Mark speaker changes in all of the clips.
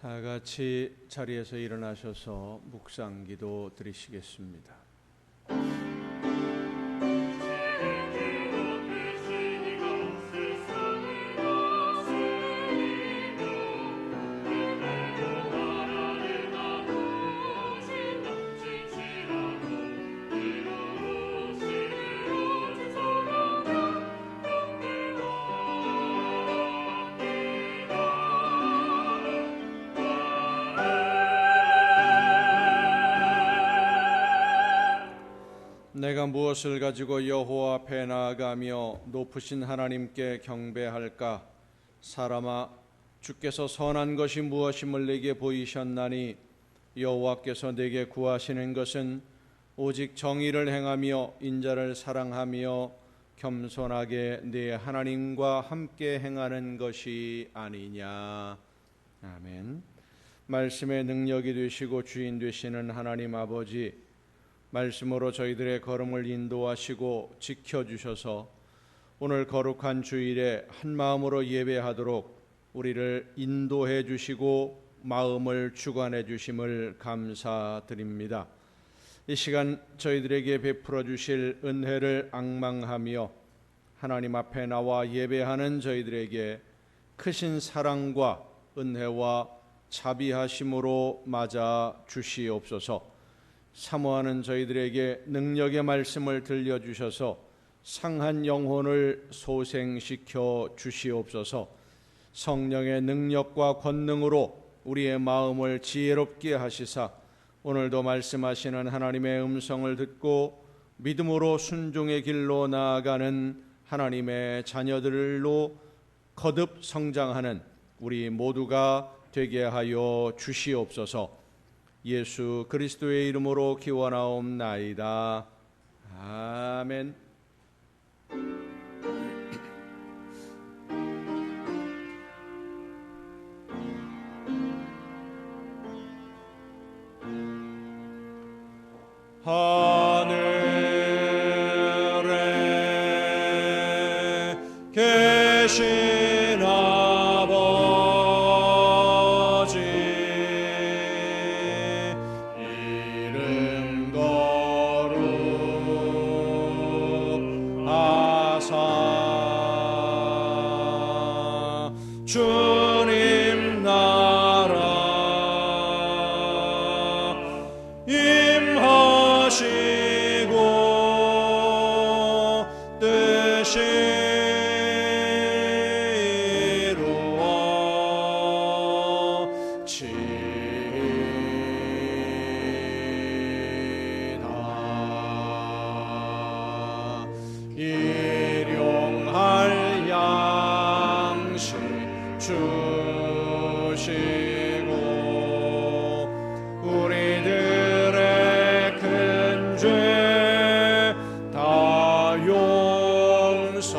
Speaker 1: 다 같이 자리에서 일어나셔서 묵상기도 드리시겠습니다. 내가 무엇을 가지고 여호와 앞에 나아가며 높으신 하나님께 경배할까? 사람아, 주께서 선한 것이 무엇임을 내게 보이셨나니 여호와께서 내게 구하시는 것은 오직 정의를 행하며 인자를 사랑하며 겸손하게 네 하나님과 함께 행하는 것이 아니냐. 아멘. 말씀의 능력이 되시고 주인 되시는 하나님 아버지, 말씀으로 저희들의 걸음을 인도하시고 지켜주셔서 오늘 거룩한 주일에 한마음으로 예배하도록 우리를 인도해 주시고 마음을 주관해 주심을 감사드립니다. 이 시간 저희들에게 베풀어 주실 은혜를 앙망하며 하나님 앞에 나와 예배하는 저희들에게 크신 사랑과 은혜와 자비하심으로 맞아 주시옵소서. 사모하는 저희들에게 능력의 말씀을 들려주셔서 상한 영혼을 소생시켜 주시옵소서. 성령의 능력과 권능으로 우리의 마음을 지혜롭게 하시사 오늘도 말씀하시는 하나님의 음성을 듣고 믿음으로 순종의 길로 나아가는 하나님의 자녀들로 거듭 성장하는 우리 모두가 되게 하여 주시옵소서. 예수 그리스도의 이름으로 기원하옵나이다. 아멘. 하늘에 계신 아버지, 이름 거룩하사 주님 나라 임하시고 뜻이 일용할 양식 주시고 우리들의 큰 죄 다 용서하옵시고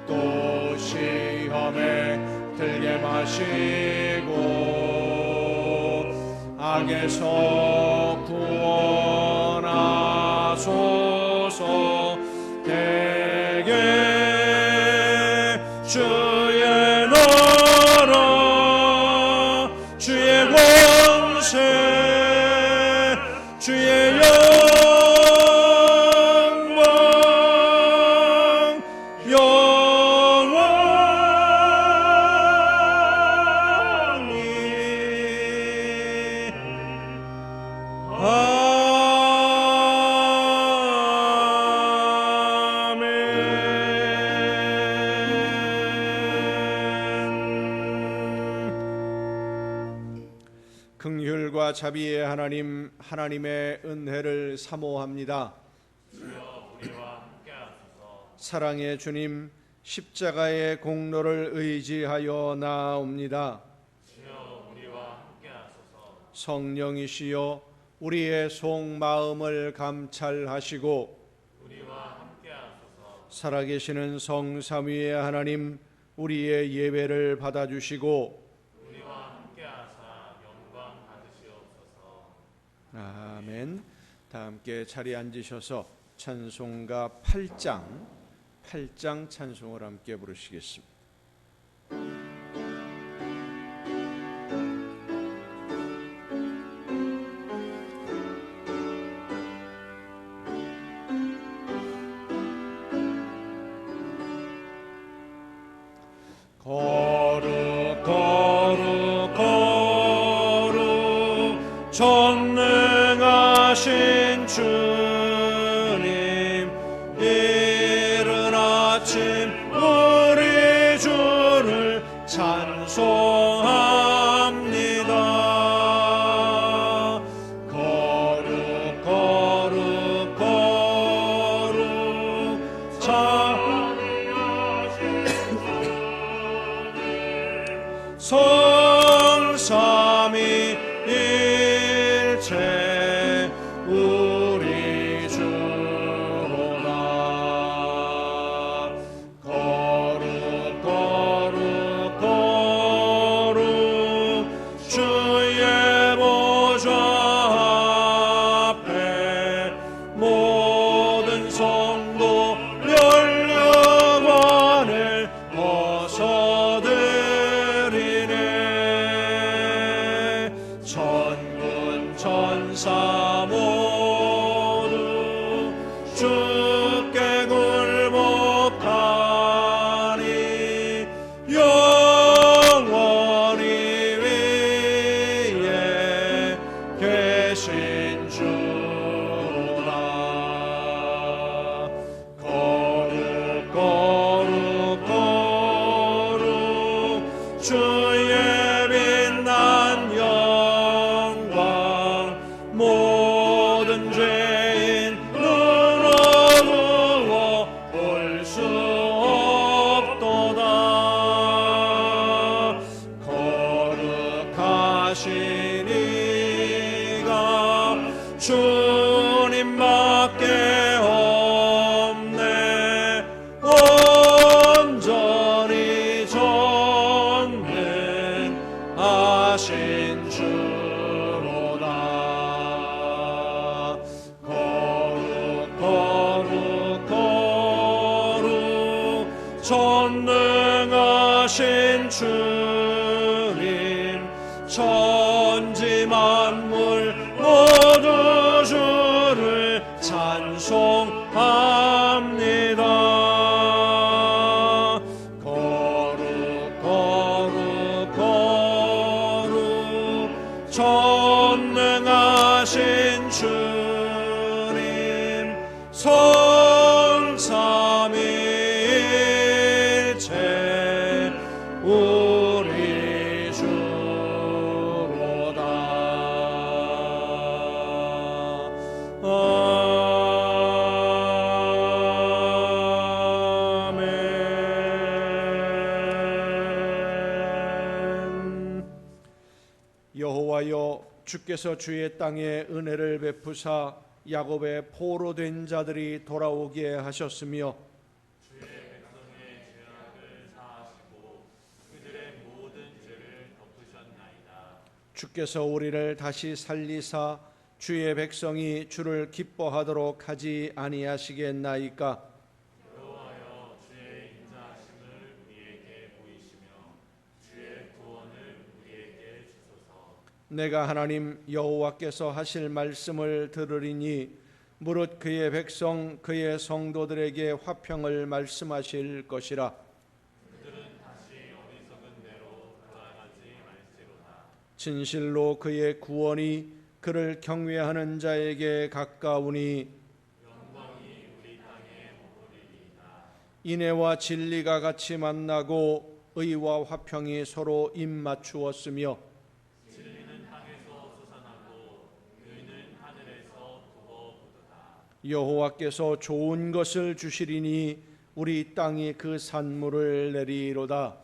Speaker 1: 또 시험에 들게 마시고 악에서 구원하소서. 대개 주의 나라 주의 권세 주의 영광 영원히 긍휼과 자비의 하나님, 하나님의 은혜를 사모합니다.
Speaker 2: 주여 우리와 함께하소서.
Speaker 1: 사랑의 주님, 십자가의 공로를 의지하여 나아옵니다.
Speaker 2: 주여 우리와 함께하소서.
Speaker 1: 성령이시여 우리의 속마음을 감찰하시고
Speaker 2: 우리와 함께하소서.
Speaker 1: 살아계시는 성삼위의 하나님, 우리의 예배를 받아주시고
Speaker 2: 우리와 함께하사 영광 받으시옵소서.
Speaker 1: 아멘. 다 함께 자리에 앉으셔서 찬송가 8장 찬송을 함께 부르시겠습니다. 전능하신 주님, 이른 아침 우리 주를 찬송합니다. 거룩 거룩 거룩 성삼위일체 우리 주로다. 거룩 거룩 거룩 주의 보좌 앞에 모든 성도 연령관을 벗어드리네. 천군 천사 모두 주께 굴복하니 영원히 위에 계신 주로다. 거룩 거룩 거룩 주의 빛난 영광 모든 죄인 눈 어두워 볼 수 없도다. 거룩하신 이가 주님밖에 없네. 온전히 전능하신 주로다. 거룩 거룩 거룩 전능하신 주님, 천지 만물 모두 주를 찬송합니다. 거룩 거룩 거룩 전능하신 주님, 성삼위일체 우리 주로다. 아멘. 여호와여, 주께서 주의 땅에 은혜를 베푸사 야곱의 포로된 자들이 돌아오게 하셨으며
Speaker 2: 주의 백성의 죄악을 사하시고 그들의 모든 죄를 덮으셨나이다.
Speaker 1: 주께서 우리를 다시 살리사 주의 백성이 주를 기뻐하도록 하지 아니하시겠나이까.
Speaker 2: 여호와여, 주의 인자하심을 우리에게 보이시며 주의 구원을 우리에게 주소서.
Speaker 1: 내가 하나님 여호와께서 하실 말씀을 들으리니 무릇 그의 백성 그의 성도들에게 화평을 말씀하실 것이라.
Speaker 2: 그들은 다시 어리석은 대로 돌아가지 말지로다.
Speaker 1: 진실로 그의 구원이 그를 경외하는 자에게 가까우니
Speaker 2: 영광이 우리 땅에 머무르리이다.
Speaker 1: 인애와 진리가 같이 만나고 의와 화평이 서로 입맞추었으며
Speaker 2: 진리는 땅에서 솟아나고 의는 하늘에서 두어 보도다.
Speaker 1: 여호와께서 좋은 것을 주시리니 우리 땅이 그 산물을 내리로다.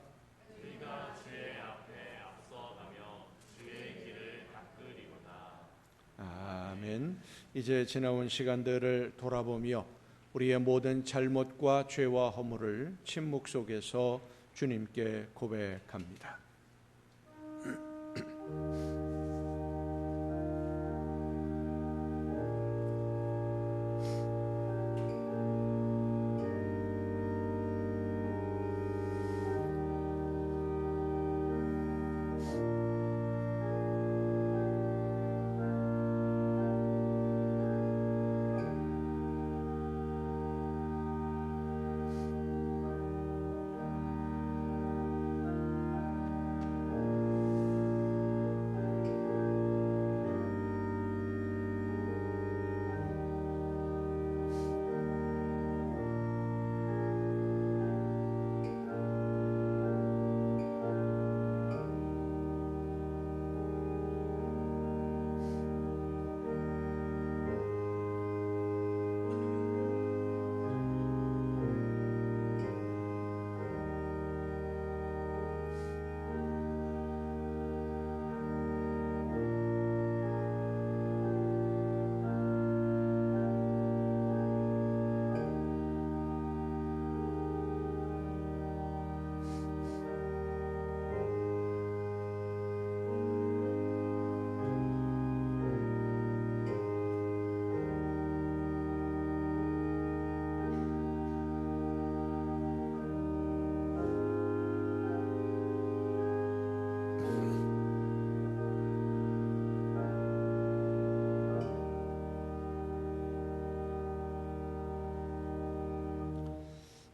Speaker 2: 우리가 주의 앞에 앞서가며 주의 길을 닦으리로다.
Speaker 1: 아멘. 이제 지나온 시간들을 돌아보며 우리의 모든 잘못과 죄와 허물을 침묵 속에서 주님께 고백합니다.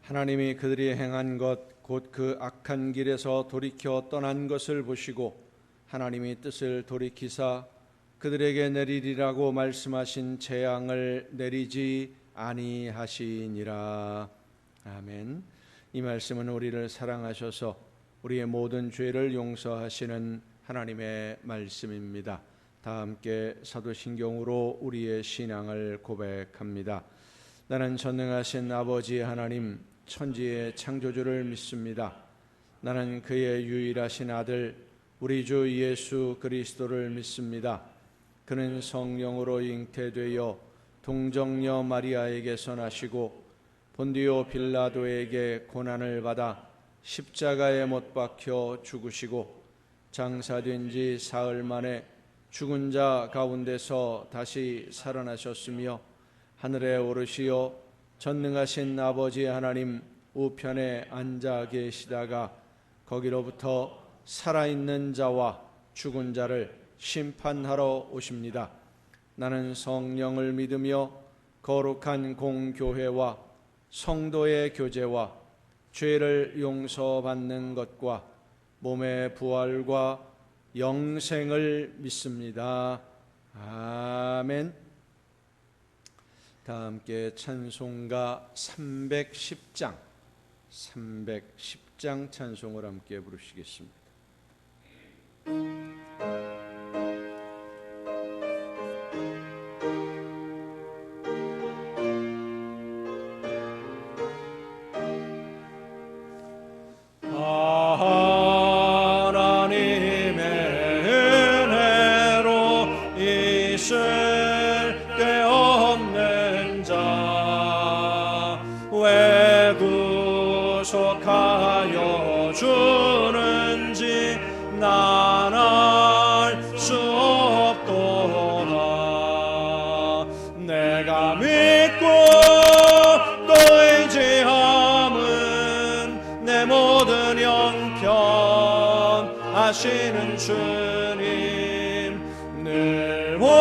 Speaker 1: 하나님이 그들이 행한 것 곧 그 악한 길에서 돌이켜 떠난 것을 보시고 하나님이 뜻을 돌이키사 그들에게 내리리라고 말씀하신 재앙을 내리지 아니하시니라. 아멘. 이 말씀은 우리를 사랑하셔서 우리의 모든 죄를 용서하시는 하나님의 말씀입니다. 다 함께 사도신경으로 우리의 신앙을 고백합니다. 나는 전능하신 아버지 하나님 천지의 창조주를 믿습니다. 나는 그의 유일하신 아들 우리 주 예수 그리스도를 믿습니다. 그는 성령으로 잉태되어 동정녀 마리아에게서 나시고 본디오 빌라도에게 고난을 받아 십자가에 못 박혀 죽으시고 장사된 지 사흘 만에 죽은 자 가운데서 다시 살아나셨으며 하늘에 오르시어 전능하신 아버지 하나님 우편에 앉아 계시다가 거기로부터 살아있는 자와 죽은 자를 심판하러 오십니다. 나는 성령을 믿으며 거룩한 공교회와 성도의 교제와 죄를 용서받는 것과 몸의 부활과 영생을 믿습니다. 아멘. 다 함께 찬송가 310장 찬송을 함께 부르시겠습니다.
Speaker 3: 구속하여 주는지 난 알 수 없도다. 내가 믿고 또 의지함은 내 모든 형편 하시는 주님 늘 보호해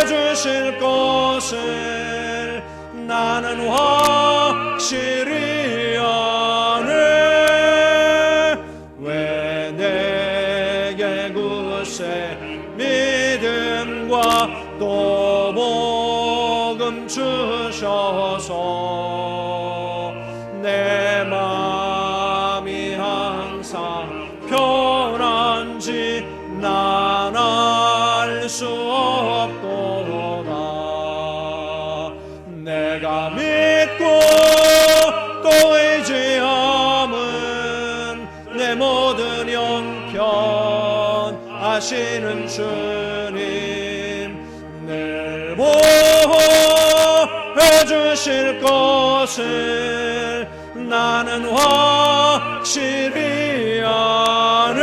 Speaker 3: 주실 것을 나는 확실히 아네. 왜 내게 굳세 믿음과 또 복음 주셔서 내 마음이 항상 편한지 난 알 수 없도다. 내가 믿고 또 의지함은 내 모든 형편 하시는 주님 늘 보호해 주실 것을 나는 확실히 아네.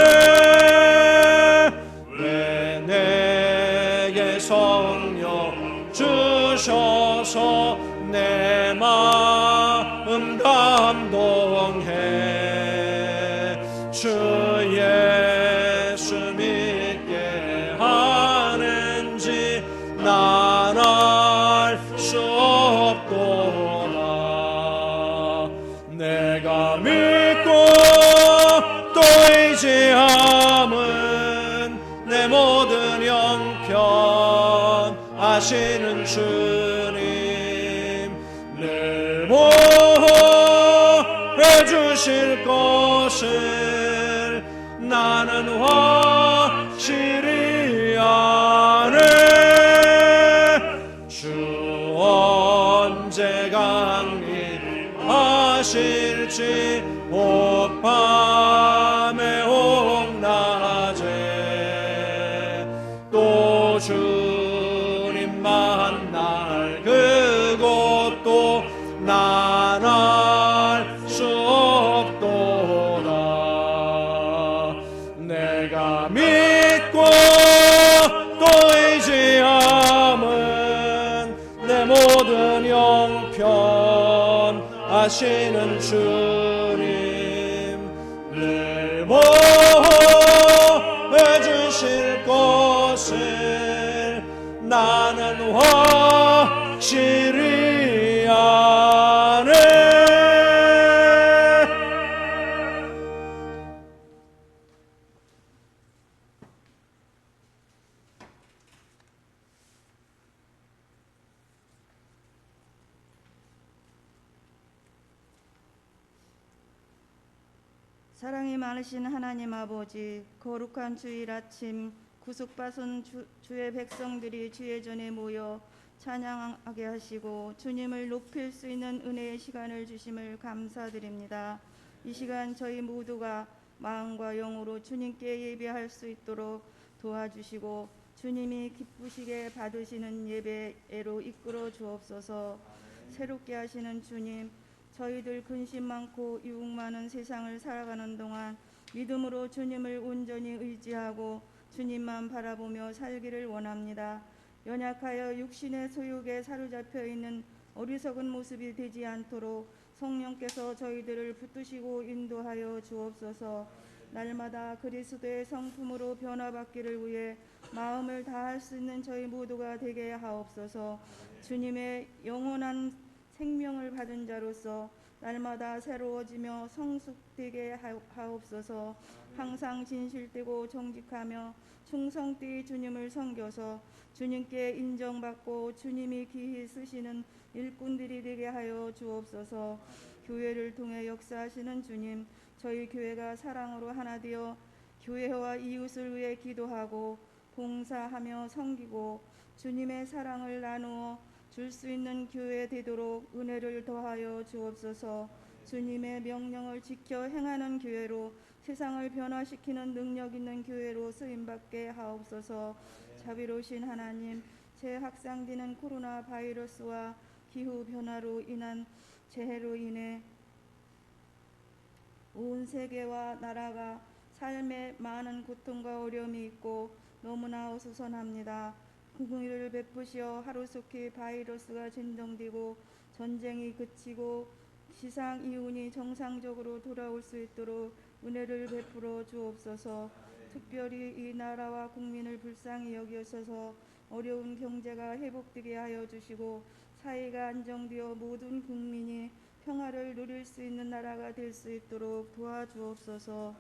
Speaker 3: 왜 내게 성령 주셔서 내 마음 감동해. 주 예수 믿게 하는지 난 알 수 없도다. 내가 믿고 또 의지함은 내 모든 형편 하시는 주님 늘 보호해 주실 것을 나는 확실히 아네. 주 언제 강림하실지 혹 밤에 혹 낮에 또 주님 만날 그곳도 난 알 수 없도다. 내가 믿고 또 의지함은 내 모든 형편 하시는 주님 늘 보호해 주실 것을 나는 확실히 아네.
Speaker 4: 사랑이 많으신 하나님 아버지, 거룩한 주일 아침 구속받은 주의 백성들이 주의 전에 모여 찬양하게 하시고 주님을 높일 수 있는 은혜의 시간을 주심을 감사드립니다. 이 시간 저희 모두가 마음과 영으로 주님께 예배할 수 있도록 도와주시고 주님이 기쁘시게 받으시는 예배로 이끌어 주옵소서. 새롭게 하시는 주님, 저희들 근심 많고 유혹 많은 세상을 살아가는 동안 믿음으로 주님을 온전히 의지하고 주님만 바라보며 살기를 원합니다. 연약하여 육신의 소욕에 사로잡혀 있는 어리석은 모습이 되지 않도록 성령께서 저희들을 붙드시고 인도하여 주옵소서. 날마다 그리스도의 성품으로 변화받기를 위해 마음을 다할 수 있는 저희 모두가 되게 하옵소서. 주님의 영원한 생명을 받은 자로서 날마다 새로워지며 성숙되게 하옵소서. 항상 진실되고 정직하며 충성되이 주님을 섬겨서 주님께 인정받고 주님이 기히 쓰시는 일꾼들이 되게 하여 주옵소서. 교회를 통해 역사하시는 주님, 저희 교회가 사랑으로 하나 되어 교회와 이웃을 위해 기도하고 봉사하며 섬기고 주님의 사랑을 나누어 줄 수 있는 교회 되도록 은혜를 더하여 주옵소서. 주님의 명령을 지켜 행하는 교회로 세상을 변화시키는 능력 있는 교회로 쓰임받게 하옵소서. 자비로우신 하나님, 재확산되는 코로나 바이러스와 기후 변화로 인한 재해로 인해 온 세계와 나라가 삶에 많은 고통과 어려움이 있고 너무나 어수선합니다. 긍휼을 베푸시어 하루속히 바이러스가 진정되고 전쟁이 그치고 시상 이훈이 정상적으로 돌아올 수 있도록 은혜를 베풀어 주옵소서. 특별히 이 나라와 국민을 불쌍히 여기셔서 어려운 경제가 회복되게 하여 주시고 사회가 안정되어 모든 국민이 평화를 누릴 수 있는 나라가 될 수 있도록 도와주옵소서.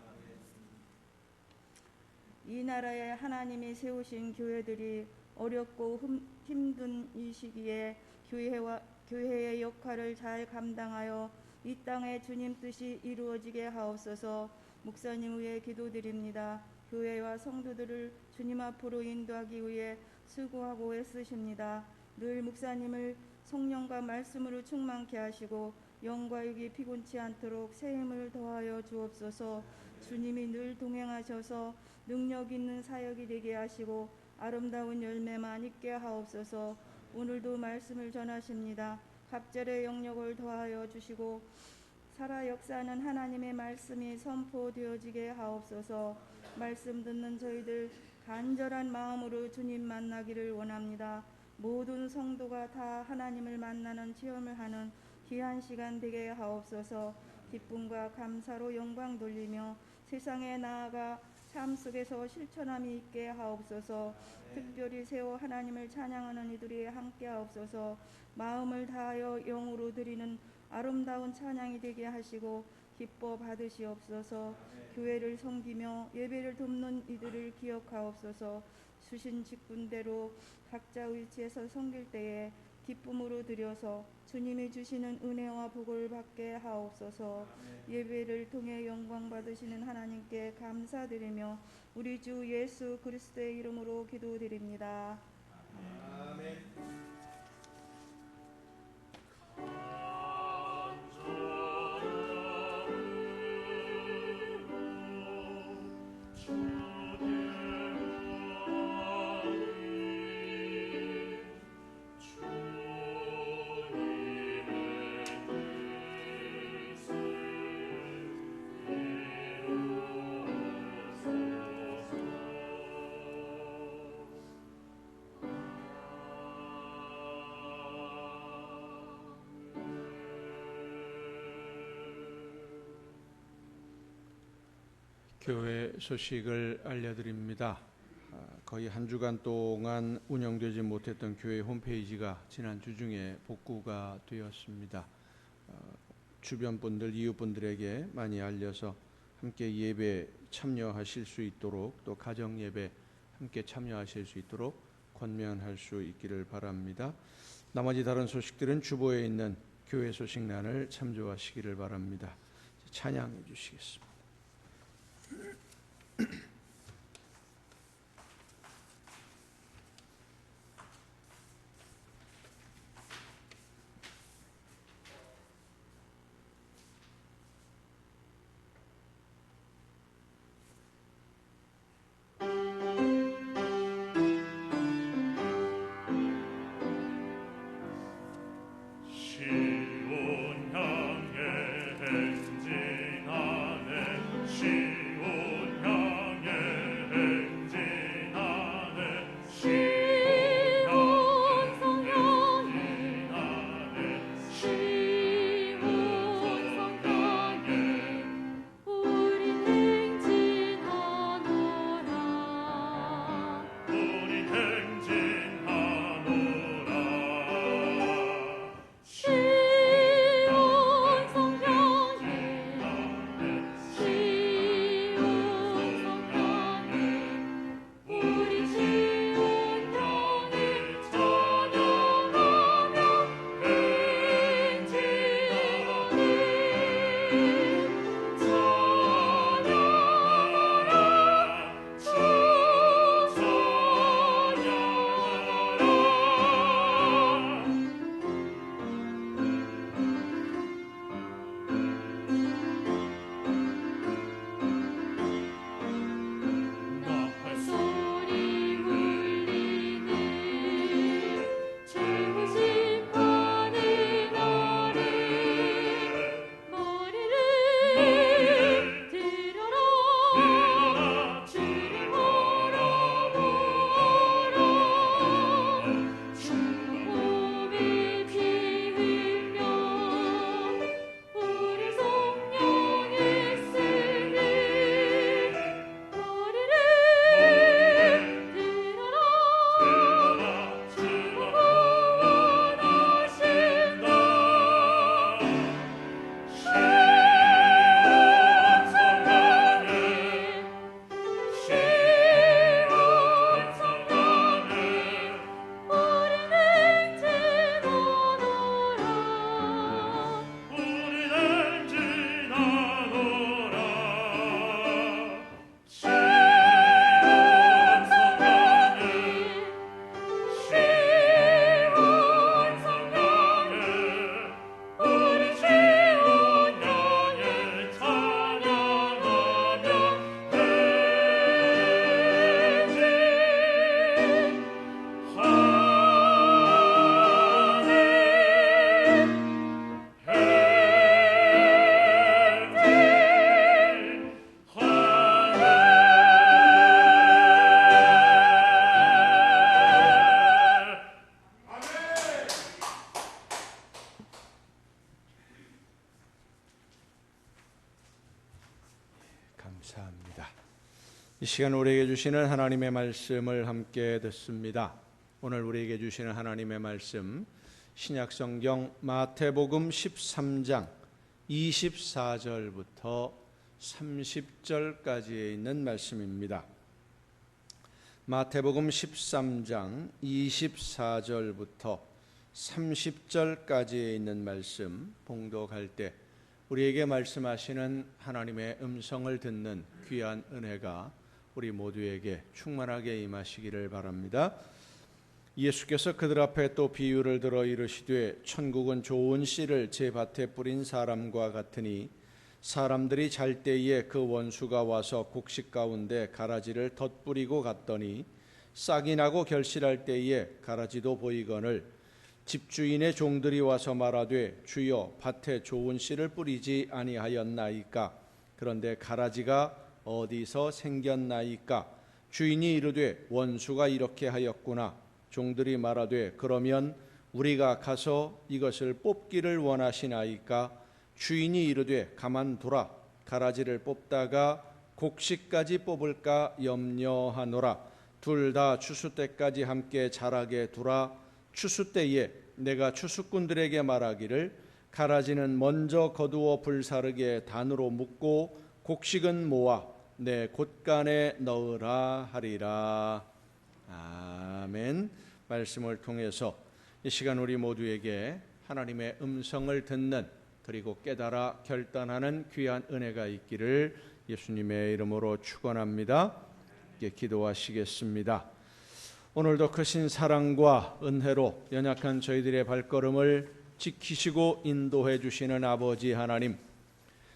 Speaker 4: 이 나라에 하나님이 세우신 교회들이 어렵고 힘든 이 시기에 교회의 역할을 잘 감당하여 이 땅에 주님 뜻이 이루어지게 하옵소서. 목사님 위해 기도드립니다. 교회와 성도들을 주님 앞으로 인도하기 위해 수고하고 애쓰십니다. 늘 목사님을 성령과 말씀으로 충만케 하시고 영과 육이 피곤치 않도록 새 힘을 더하여 주옵소서. 주님이 늘 동행하셔서 능력 있는 사역이 되게 하시고 아름다운 열매만 있게 하옵소서. 오늘도 말씀을 전하십니다. 갑절의 영역을 더하여 주시고 살아 역사하는 하나님의 말씀이 선포되어지게 하옵소서. 말씀 듣는 저희들 간절한 마음으로 주님 만나기를 원합니다. 모든 성도가 다 하나님을 만나는 체험을 하는 귀한 시간 되게 하옵소서. 기쁨과 감사로 영광 돌리며 세상에 나아가 삶 속에서 실천함이 있게 하옵소서. 특별히 세워 하나님을 찬양하는 이들이 함께 하옵소서. 마음을 다하여 영으로 드리는 아름다운 찬양이 되게 하시고 기뻐 받으시옵소서. 교회를 섬기며 예배를 돕는 이들을 기억하옵소서. 주신 직분대로 각자 위치에서 섬길 때에 기쁨으로 드려서 주님이 주시는 은혜와 복을 받게 하옵소서. 예배를 통해 영광 받으시는 하나님께 감사드리며 우리 주 예수 그리스도의 이름으로 기도드립니다.
Speaker 3: 아멘.
Speaker 1: 교회 소식을 알려드립니다. 거의 한 주간 동안 운영되지 못했던 교회 홈페이지가 지난 주 중에 복구가 되었습니다. 주변 분들, 이웃 분들에게 많이 알려서 함께 예배 참여하실 수 있도록 또 가정 예배 함께 참여하실 수 있도록 권면할 수 있기를 바랍니다. 나머지 다른 소식들은 주보에 있는 교회 소식란을 참조하시기를 바랍니다. 찬양해 주시겠습니다. 이 시간 우리에게 주시는 하나님의 말씀을 함께 듣습니다. 오늘 우리에게 주시는 하나님의 말씀 신약성경 마태복음 13장 24절부터 30절까지에 있는 말씀입니다. 마태복음 13장 24절부터 30절까지에 있는 말씀 봉독할 때 우리에게 말씀하시는 하나님의 음성을 듣는 귀한 은혜가 우리 모두에게 충만하게 임하시기를 바랍니다. 예수께서 그들 앞에 또 비유를 들어 이르시되 천국은 좋은 씨를 제 밭에 뿌린 사람과 같으니 사람들이 잘 때에 그 원수가 와서 곡식 가운데 가라지를 덧뿌리고 갔더니 싹이 나고 결실할 때에 가라지도 보이거늘 집주인의 종들이 와서 말하되 주여 밭에 좋은 씨를 뿌리지 아니하였나이까? 그런데 가라지가 어디서 생겼나이까? 주인이 이르되 원수가 이렇게 하였구나. 종들이 말하되 그러면 우리가 가서 이것을 뽑기를 원하시나이까? 주인이 이르되 가만두라. 가라지를 뽑다가 곡식까지 뽑을까 염려하노라. 둘 다 추수 때까지 함께 자라게 두라. 추수 때에 내가 추수꾼들에게 말하기를 가라지는 먼저 거두어 불사르게 단으로 묶고 곡식은 모아 내 곳간에 넣으라 하리라. 아멘. 말씀을 통해서 이 시간 우리 모두에게 하나님의 음성을 듣는 그리고 깨달아 결단하는 귀한 은혜가 있기를 예수님의 이름으로 축원합니다. 기도하시겠습니다. 오늘도 크신 사랑과 은혜로 연약한 저희들의 발걸음을 지키시고 인도해 주시는 아버지 하나님,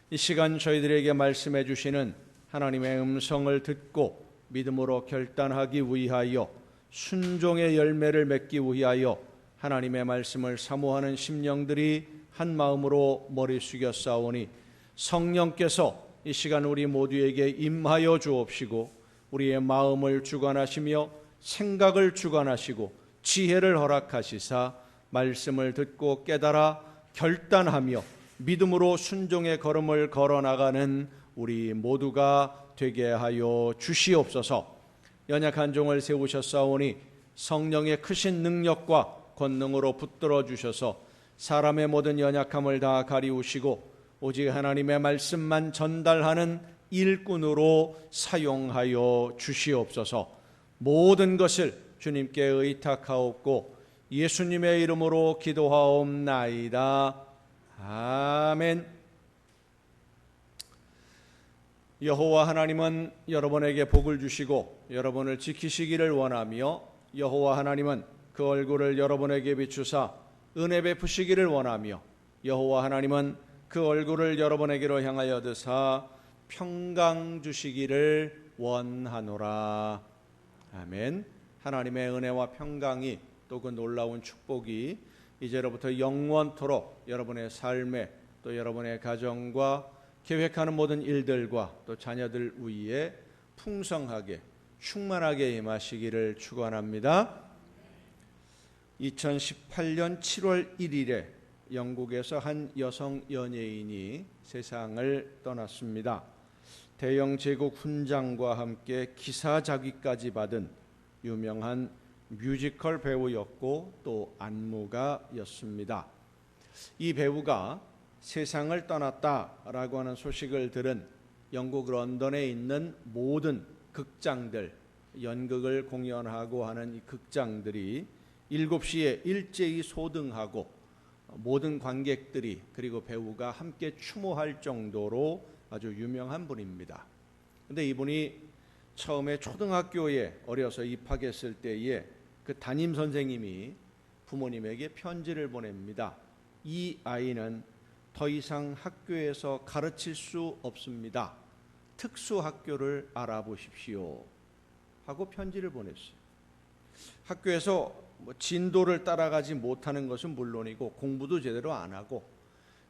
Speaker 1: 이 시간 저희들에게 말씀해 주시는 하나님의 음성을 듣고 믿음으로 결단하기 위하여 순종의 열매를 맺기 위하여 하나님의 말씀을 사모하는 심령들이 한 마음으로 머리 숙여 싸우니 성령께서 이 시간 우리 모두에게 임하여 주옵시고 우리의 마음을 주관하시며 생각을 주관하시고 지혜를 허락하시사 말씀을 듣고 깨달아 결단하며 믿음으로 순종의 걸음을 걸어나가는 우리 모두가 되게 하여 주시옵소서. 연약한 종을 세우셨사오니 성령의 크신 능력과 권능으로 붙들어 주셔서 사람의 모든 연약함을 다 가리우시고 오직 하나님의 말씀만 전달하는 일꾼으로 사용하여 주시옵소서. 모든 것을 주님께 의탁하옵고 예수님의 이름으로 기도하옵나이다. 아멘. 여호와 하나님은 여러분에게 복을 주시고 여러분을 지키시기를 원하며 여호와 하나님은 그 얼굴을 여러분에게 비추사 은혜 베푸시기를 원하며 여호와 하나님은 그 얼굴을 여러분에게로 향하여 드사 평강 주시기를 원하노라. 아멘. 하나님의 은혜와 평강이 또 그 놀라운 축복이 이제로부터 영원토록 여러분의 삶에 또 여러분의 가정과 계획하는 모든 일들과 또 자녀들 위에 풍성하게 충만하게 임하시기를 축원합니다. 2018년 7월 1일에 영국에서 한 여성 연예인이 세상을 떠났습니다. 대영 제국 훈장과 함께 기사자귀까지 받은 유명한 뮤지컬 배우였고 또 안무가였습니다. 이 배우가 세상을 떠났다라고 하는 소식을 들은 영국 런던에 있는 모든 극장들, 연극을 공연하고 하는 이 극장들이 7시에 일제히 소등하고 모든 관객들이 그리고 배우가 함께 추모할 정도로 아주 유명한 분입니다. 그런데 이분이 처음에 초등학교에 어려서 입학했을 때에 그 담임 선생님이 부모님에게 편지를 보냅니다. 이 아이는 더 이상 학교에서 가르칠 수 없습니다. 특수학교를 알아보십시오. 하고 편지를 보냈어요. 학교에서 진도를 따라가지 못하는 것은 물론이고 공부도 제대로 안 하고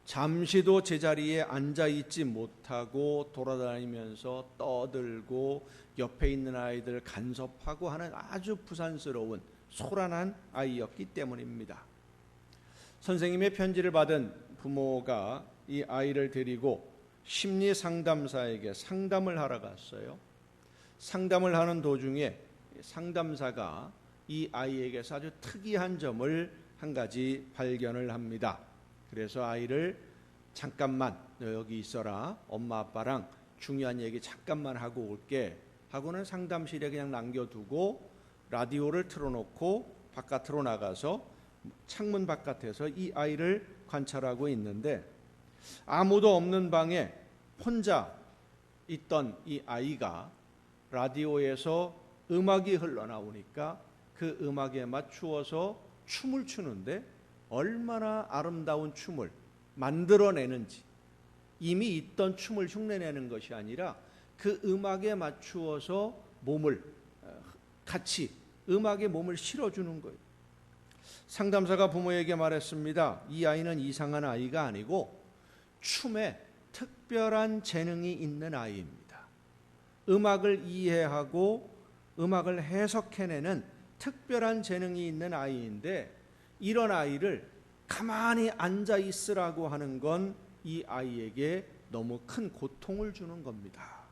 Speaker 1: 잠시도 제자리에 앉아있지 못하고 돌아다니면서 떠들고 옆에 있는 아이들 간섭하고 하는 아주 부산스러운 소란한 아이였기 때문입니다. 선생님의 편지를 받은 부모가 이 아이를 데리고 심리상담사에게 상담을 하러 갔어요. 상담을 하는 도중에 상담사가 이 아이에게서 아주 특이한 점을 한 가지 발견을 합니다. 그래서 아이를 잠깐만 너 여기 있어라, 엄마 아빠랑 중요한 얘기 잠깐만 하고 올게 하고는 상담실에 그냥 남겨두고 라디오를 틀어놓고 바깥으로 나가서 창문 바깥에서 이 아이를 관찰하고 있는데, 아무도 없는 방에 혼자 있던 이 아이가 라디오에서 음악이 흘러나오니까 그 음악에 맞추어서 춤을 추는데 얼마나 아름다운 춤을 만들어내는지, 이미 있던 춤을 흉내내는 것이 아니라 그 음악에 맞추어서 몸을 같이 음악에 몸을 실어주는 거예요. 상담사가 부모에게 말했습니다. 이 아이는 이상한 아이가 아니고 춤에 특별한 재능이 있는 아이입니다. 음악을 이해하고 음악을 해석해내는 특별한 재능이 있는 아이인데, 이런 아이를 가만히 앉아 있으라고 하는 건 이 아이에게 너무 큰 고통을 주는 겁니다.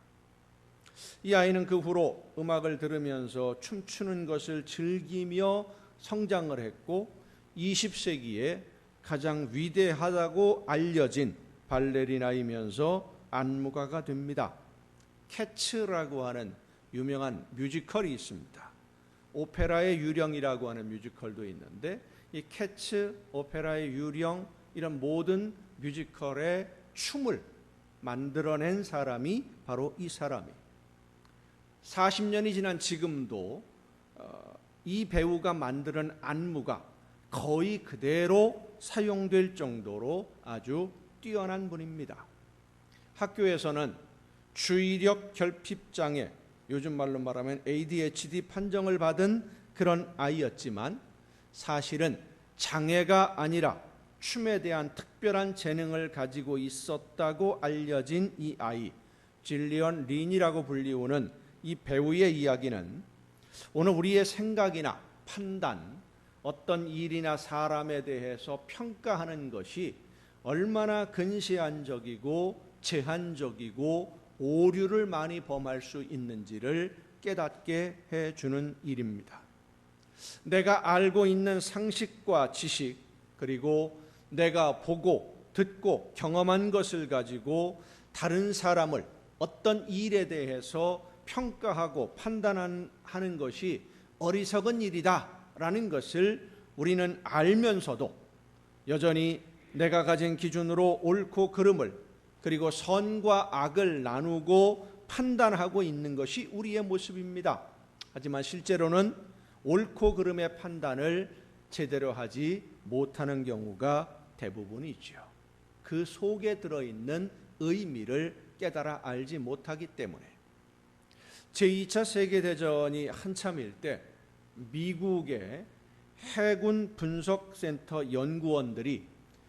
Speaker 1: 이 아이는 그 후로 음악을 들으면서 춤추는 것을 즐기며 성장을 했고 20세기에 가장 위대하다고 알려진 발레리나이면서 안무가가 됩니다. 캐츠라고 하는 유명한 뮤지컬이 있습니다. 오페라의 유령이라고 하는 뮤지컬도 있는데, 이 캐츠, 오페라의 유령, 이런 모든 뮤지컬의 춤을 만들어낸 사람이 바로 이 사람이에요. 40년이 지난 지금도 이 배우가 만드는 안무가 거의 그대로 사용될 정도로 아주 뛰어난 분입니다. 학교에서는 주의력 결핍장애, 요즘 말로 말하면 ADHD 판정을 받은 그런 아이였지만, 사실은 장애가 아니라 춤에 대한 특별한 재능을 가지고 있었다고 알려진 이 아이, 질리언 린이라고 불리우는 이 배우의 이야기는 오늘 우리의 생각이나 판단, 어떤 일이나 사람에 대해서 평가하는 것이 얼마나 근시안적이고 제한적이고 오류를 많이 범할 수 있는지를 깨닫게 해주는 일입니다. 내가 알고 있는 상식과 지식, 그리고 내가 보고 듣고 경험한 것을 가지고 다른 사람을 어떤 일에 대해서 평가하고 판단하는 것이 어리석은 일이다라는 것을 우리는 알면서도 여전히 내가 가진 기준으로 옳고 그름을, 그리고 선과 악을 나누고 판단하고 있는 것이 우리의 모습입니다. 하지만 실제로는 옳고 그름의 판단을 제대로 하지 못하는 경우가 대부분이죠. 그 속에 들어있는 의미를 깨달아 알지 못하기 때문에. 제2차 세계대전이 한참일 때 미국의 해군 분석센터 연구원들이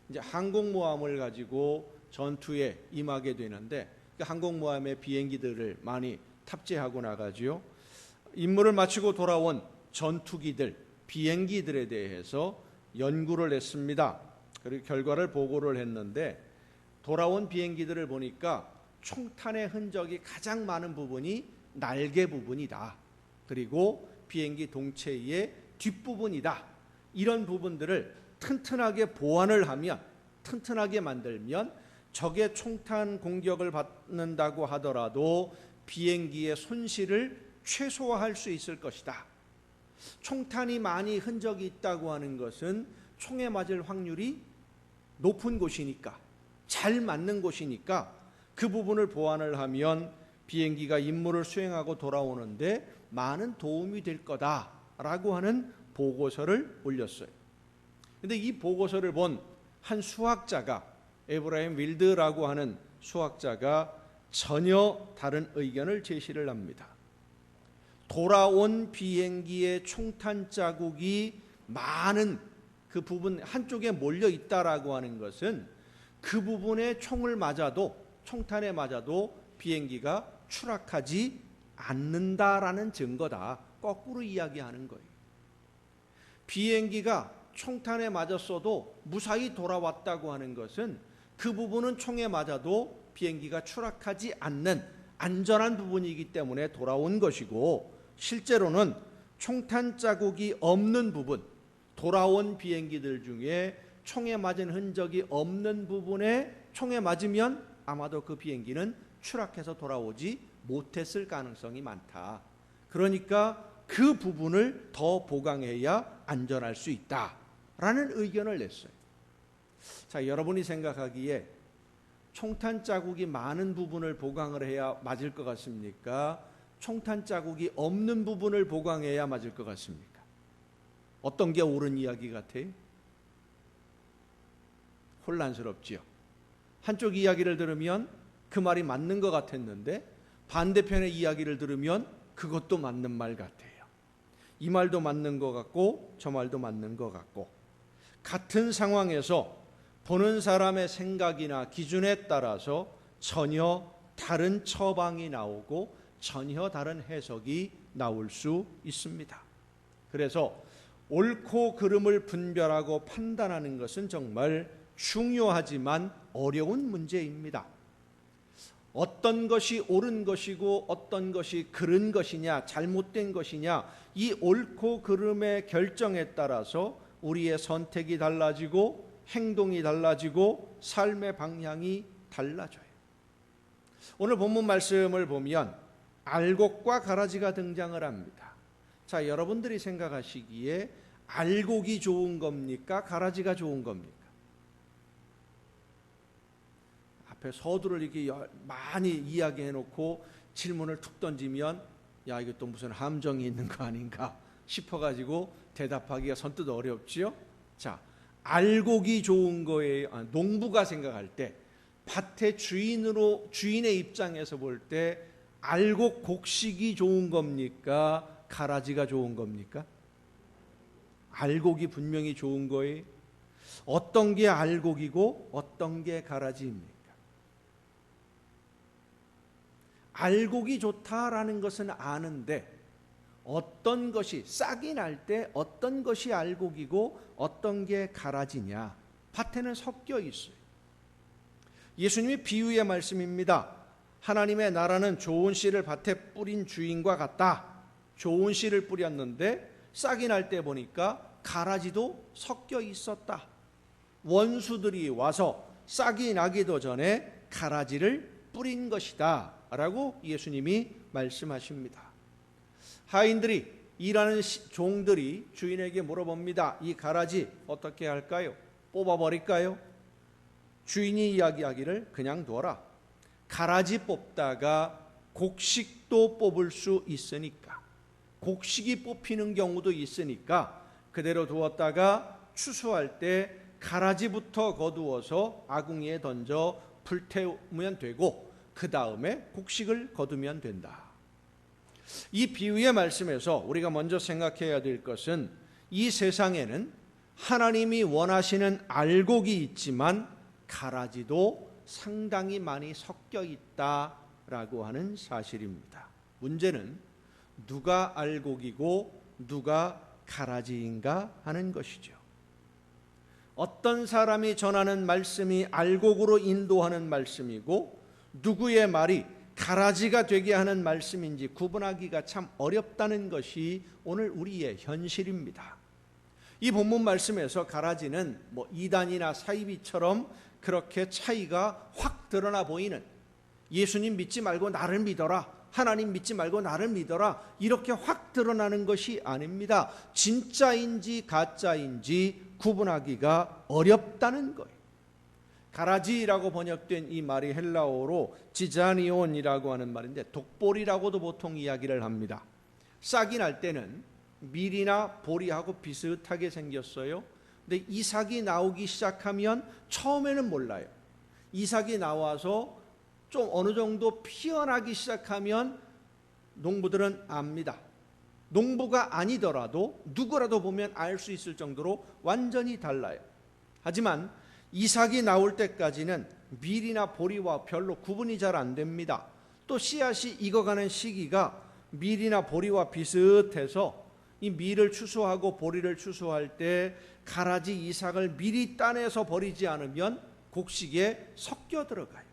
Speaker 1: 이제 항공모함을 가지고 전투에 임하게 되는데, 그 항공모함의 비행기들을 많이 탑재하고 나가지요. 임무를 마치고 돌아온 전투기들, 비행기들에 대해서 연구를 했습니다. 그리고 결과를 보고를 했는데, 돌아온 비행기들을 보니까 총탄의 흔적이 가장 많은 부분이 날개 부분이다. 그리고 비행기 동체의 뒷부분이다. 이런 부분들을 튼튼하게 보완을 하면, 튼튼하게 만들면 적의 총탄 공격을 받는다고 하더라도 비행기의 손실을 최소화할 수 있을 것이다. 총탄이 많이 흔적이 있다고 하는 것은 총에 맞을 확률이 높은 곳이니까, 잘 맞는 곳이니까 그 부분을 보완을 하면 비행기가 임무를 수행하고 돌아오는데 많은 도움이 될 거다라고 하는 보고서를 올렸어요. 그런데 이 보고서를 본 한 수학자가, 에브라임 윌드라고 하는 수학자가 전혀 다른 의견을 제시를 합니다. 돌아온 비행기의 총탄 자국이 많은 그 부분 한쪽에 몰려 있다라고 하는 것은 그 부분에 총을 맞아도, 총탄에 맞아도 비행기가 추락하지 않는다라는 증거다. 거꾸로 이야기하는 거예요. 비행기가 총탄에 맞았어도 무사히 돌아왔다고 하는 것은 그 부분은 총에 맞아도 비행기가 추락하지 않는 안전한 부분이기 때문에 돌아온 것이고, 실제로는 총탄 자국이 없는 부분, 돌아온 비행기들 중에 총에 맞은 흔적이 없는 부분에 총에 맞으면 아마도 그 비행기는 추락해서 돌아오지 못했을 가능성이 많다. 그러니까 그 부분을 더 보강해야 안전할 수 있다라는 의견을 냈어요. 자, 여러분이 생각하기에 총탄 자국이 많은 부분을 보강을 해야 맞을 것 같습니까? 총탄 자국이 없는 부분을 보강해야 맞을 것 같습니까? 어떤 게 옳은 이야기 같아요? 혼란스럽지요. 한쪽 이야기를 들으면 그 말이 맞는 것 같았는데 반대편의 이야기를 들으면 그것도 맞는 말 같아요. 이 말도 맞는 것 같고 저 말도 맞는 것 같고, 같은 상황에서 보는 사람의 생각이나 기준에 따라서 전혀 다른 처방이 나오고 전혀 다른 해석이 나올 수 있습니다. 그래서 옳고 그름을 분별하고 판단하는 것은 정말 중요하지만 어려운 문제입니다. 어떤 것이 옳은 것이고 어떤 것이 그른 것이냐 잘못된 것이냐, 이 옳고 그름의 결정에 따라서 우리의 선택이 달라지고 행동이 달라지고 삶의 방향이 달라져요. 오늘 본문 말씀을 보면 알곡과 가라지가 등장을 합니다. 자, 여러분들이 생각하시기에 알곡이 좋은 겁니까? 가라지가 좋은 겁니까? 앞에 서두를 이렇게 많이 이야기해놓고 질문을 툭 던지면 야, 이게 또 무슨 함정이 있는 거 아닌가 싶어가지고 대답하기가 선뜻 어렵지요. 자, 알곡이 좋은 거예요. 농부가 생각할 때, 밭의 주인의 입장에서 볼 때 알곡 곡식이 좋은 겁니까? 가라지가 좋은 겁니까? 알곡이 분명히 좋은 거예요. 어떤 게 알곡이고 어떤 게 가라지입니까? 알곡이 좋다라는 것은 아는데 어떤 것이 싹이 날 때 어떤 것이 알곡이고 어떤 게 가라지냐, 밭에는 섞여 있어요. 예수님이 비유의 말씀입니다. 하나님의 나라는 좋은 씨를 밭에 뿌린 주인과 같다. 좋은 씨를 뿌렸는데 싹이 날 때 보니까 가라지도 섞여 있었다. 원수들이 와서 싹이 나기도 전에 가라지를 뿌린 것이다 라고 예수님이 말씀하십니다. 하인들이, 일하는 종들이 주인에게 물어봅니다. 이 가라지 어떻게 할까요? 뽑아버릴까요? 주인이 이야기하기를 그냥 둬라. 가라지 뽑다가 곡식도 뽑을 수 있으니까, 곡식이 뽑히는 경우도 있으니까 그대로 두었다가 추수할 때 가라지부터 거두어서 아궁이에 던져 불태우면 되고 그 다음에 곡식을 거두면 된다. 이 비유의 말씀에서 우리가 먼저 생각해야 될 것은 이 세상에는 하나님이 원하시는 알곡이 있지만 가라지도 상당히 많이 섞여 있다라고 하는 사실입니다. 문제는 누가 알곡이고 누가 가라지인가 하는 것이죠. 어떤 사람이 전하는 말씀이 알곡으로 인도하는 말씀이고 누구의 말이 가라지가 되게 하는 말씀인지 구분하기가 참 어렵다는 것이 오늘 우리의 현실입니다. 이 본문 말씀에서 가라지는 이단이나 사이비처럼 그렇게 차이가 확 드러나 보이는, 예수님 믿지 말고 나를 믿어라, 하나님 믿지 말고 나를 믿어라, 이렇게 확 드러나는 것이 아닙니다. 진짜인지 가짜인지 구분하기가 어렵다는 거예요. 가라지라고 번역된 이 말이 헬라어로 지자니온이라고 하는 말인데 독보리라고도 보통 이야기를 합니다. 싹이 날 때는 밀이나 보리하고 비슷하게 생겼어요. 근데 이삭이 나오기 시작하면 처음에는 몰라요. 이삭이 나와서 좀 어느 정도 피어나기 시작하면 농부들은 압니다. 농부가 아니더라도 누구라도 보면 알 수 있을 정도로 완전히 달라요. 하지만 이삭이 나올 때까지는 밀이나 보리와 별로 구분이 잘 안 됩니다. 또 씨앗이 익어가는 시기가 밀이나 보리와 비슷해서 이 밀을 추수하고 보리를 추수할 때 가라지 이삭을 미리 따내서 버리지 않으면 곡식에 섞여 들어가요.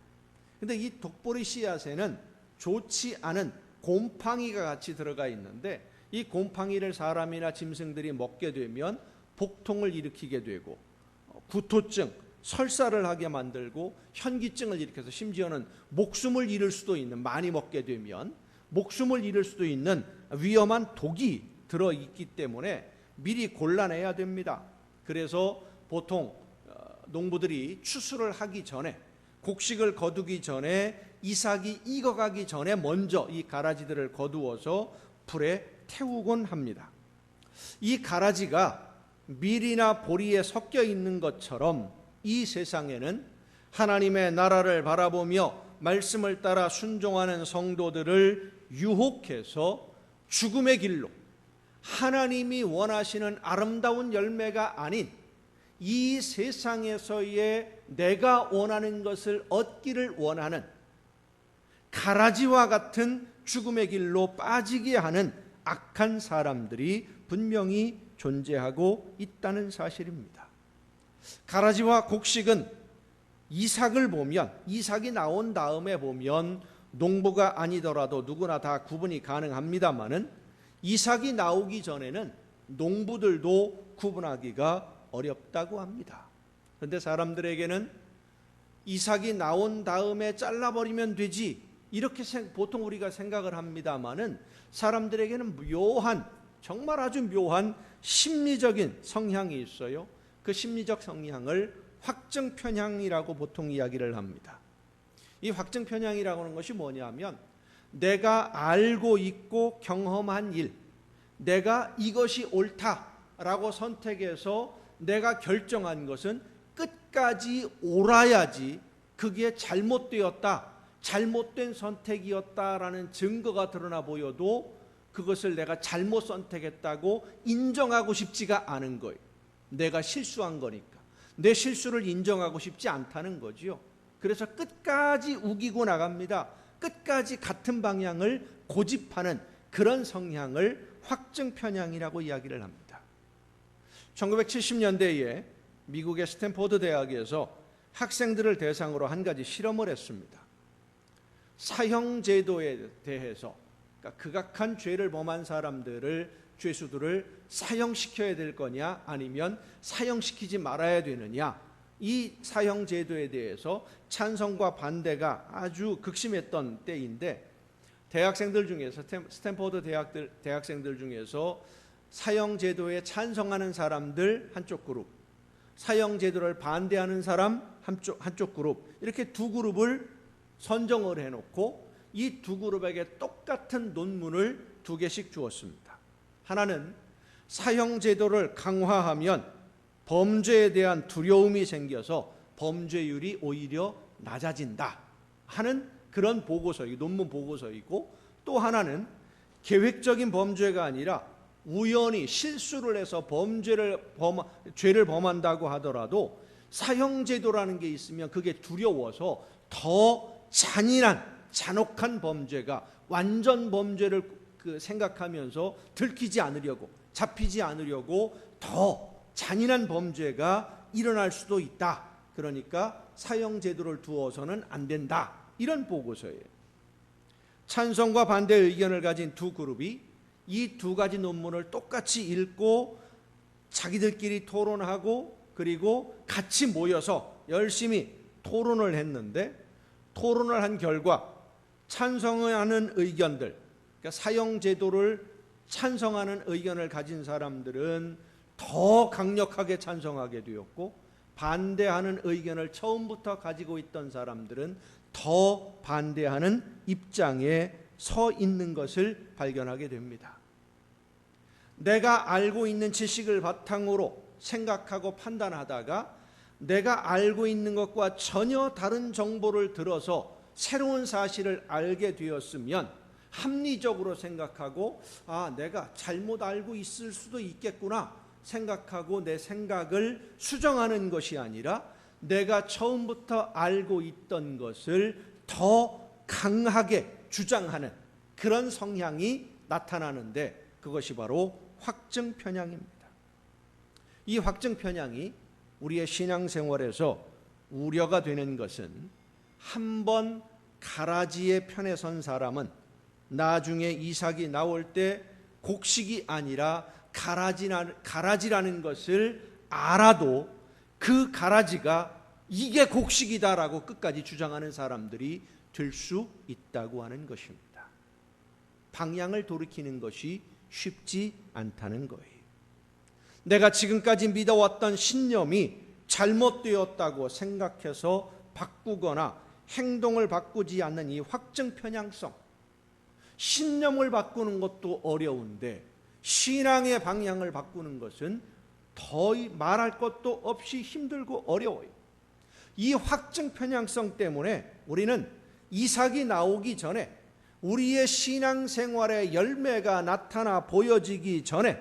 Speaker 1: 근데 이 독보리 씨앗에는 좋지 않은 곰팡이가 같이 들어가 있는데, 이 곰팡이를 사람이나 짐승들이 먹게 되면 복통을 일으키게 되고 구토증, 설사를 하게 만들고 현기증을 일으켜서 심지어는 목숨을 잃을 수도 있는, 많이 먹게 되면 목숨을 잃을 수도 있는 위험한 독이 들어있기 때문에 미리 골라내야 됩니다. 그래서 보통 농부들이 추수를 하기 전에, 곡식을 거두기 전에, 이삭이 익어가기 전에 먼저 이 가라지들을 거두어서 불에 태우곤 합니다. 이 가라지가 밀이나 보리에 섞여 있는 것처럼 이 세상에는 하나님의 나라를 바라보며 말씀을 따라 순종하는 성도들을 유혹해서 죽음의 길로, 하나님이 원하시는 아름다운 열매가 아닌 이 세상에서의 내가 원하는 것을 얻기를 원하는 가라지와 같은 죽음의 길로 빠지게 하는 악한 사람들이 분명히 존재하고 있다는 사실입니다. 가라지와 곡식은 이삭을 보면, 이삭이 나온 다음에 보면 농부가 아니더라도 누구나 다 구분이 가능합니다마는, 이삭이 나오기 전에는 농부들도 구분하기가 어렵다고 합니다. 그런데 사람들에게는 이삭이 나온 다음에 잘라버리면 되지, 이렇게 보통 우리가 생각을 합니다마는, 사람들에게는 묘한, 정말 아주 묘한 심리적인 성향이 있어요. 그 심리적 성향을 확증편향이라고 보통 이야기를 합니다. 이 확증편향이라고 하는 것이 뭐냐면, 내가 알고 있고 경험한 일, 내가 이것이 옳다라고 선택해서 내가 결정한 것은 끝까지 옳아야지 그게 잘못되었다, 잘못된 선택이었다라는 증거가 드러나 보여도 그것을 내가 잘못 선택했다고 인정하고 싶지가 않은 거예요. 내가 실수한 거니까 내 실수를 인정하고 싶지 않다는 거지요. 그래서 끝까지 우기고 나갑니다. 끝까지 같은 방향을 고집하는 그런 성향을 확증편향이라고 이야기를 합니다. 1970년대에 미국의 스탠포드 대학에서 학생들을 대상으로 한 가지 실험을 했습니다. 사형제도에 대해서, 그러니까 극악한 죄를 범한 사람들을, 죄수들을 사형시켜야 될 거냐 아니면 사형시키지 말아야 되느냐, 이 사형제도에 대해서 찬성과 반대가 아주 극심했던 때인데, 대학생들 중에서, 스탠포드 대학생들 중에서 사형제도에 찬성하는 사람들 한쪽 그룹, 사형제도를 반대하는 사람 한쪽 그룹, 이렇게 두 그룹을 선정을 해놓고 이 두 그룹에게 똑같은 논문을 2개씩 주었습니다. 하나는 사형제도를 강화하면 범죄에 대한 두려움이 생겨서 범죄율이 오히려 낮아진다 하는 그런 보고서이고, 논문 보고서이고, 또 하나는 계획적인 범죄가 아니라 우연히 실수를 해서 죄를 범한다고 하더라도 사형제도라는 게 있으면 그게 두려워서 더 잔혹한 범죄가, 완전 범죄를 생각하면서 들키지 않으려고, 잡히지 않으려고 더 잔인한 범죄가 일어날 수도 있다. 그러니까 사형제도를 두어서는 안 된다. 이런 보고서예요. 찬성과 반대 의견을 가진 두 그룹이 이 두 가지 논문을 똑같이 읽고 자기들끼리 토론하고 그리고 같이 모여서 열심히 토론을 했는데, 토론을 한 결과 찬성하는 의견들, 그러니까 사형제도를 찬성하는 의견을 가진 사람들은 더 강력하게 찬성하게 되었고, 반대하는 의견을 처음부터 가지고 있던 사람들은 더 반대하는 입장에 서 있는 것을 발견하게 됩니다. 내가 알고 있는 지식을 바탕으로 생각하고 판단하다가 내가 알고 있는 것과 전혀 다른 정보를 들어서 새로운 사실을 알게 되었으면 합리적으로 생각하고, 내가 잘못 알고 있을 수도 있겠구나 생각하고 내 생각을 수정하는 것이 아니라 내가 처음부터 알고 있던 것을 더 강하게 주장하는 그런 성향이 나타나는데, 그것이 바로 확증편향입니다. 이 확증편향이 우리의 신앙생활에서 우려가 되는 것은, 한번 가라지의 편에 선 사람은 나중에 이삭이 나올 때 곡식이 아니라 가라지라는 것을 알아도 그 가라지가 이게 곡식이다라고 끝까지 주장하는 사람들이 될 수 있다고 하는 것입니다. 방향을 돌이키는 것이 쉽지 않다는 거예요. 내가 지금까지 믿어왔던 신념이 잘못되었다고 생각해서 바꾸거나 행동을 바꾸지 않는 이 확증 편향성, 신념을 바꾸는 것도 어려운데 신앙의 방향을 바꾸는 것은 더 말할 것도 없이 힘들고 어려워요. 이 확증 편향성 때문에 우리는 이삭이 나오기 전에, 우리의 신앙생활의 열매가 나타나 보여지기 전에,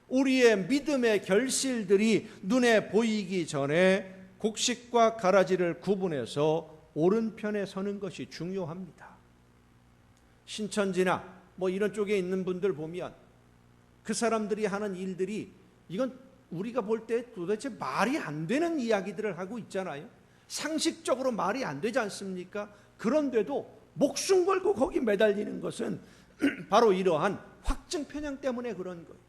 Speaker 1: 우리의 믿음의 결실들이 눈에 보이기 전에 곡식과 가라지를 구분해서 오른편에 서는 것이 중요합니다. 신천지나 이런 쪽에 있는 분들 보면 그 사람들이 하는 일들이 이건 우리가 볼 때 도대체 말이 안 되는 이야기들을 하고 있잖아요. 상식적으로 말이 안 되지 않습니까? 그런데도 목숨 걸고 거기 매달리는 것은 바로 이러한 확증 편향 때문에 그런 거예요.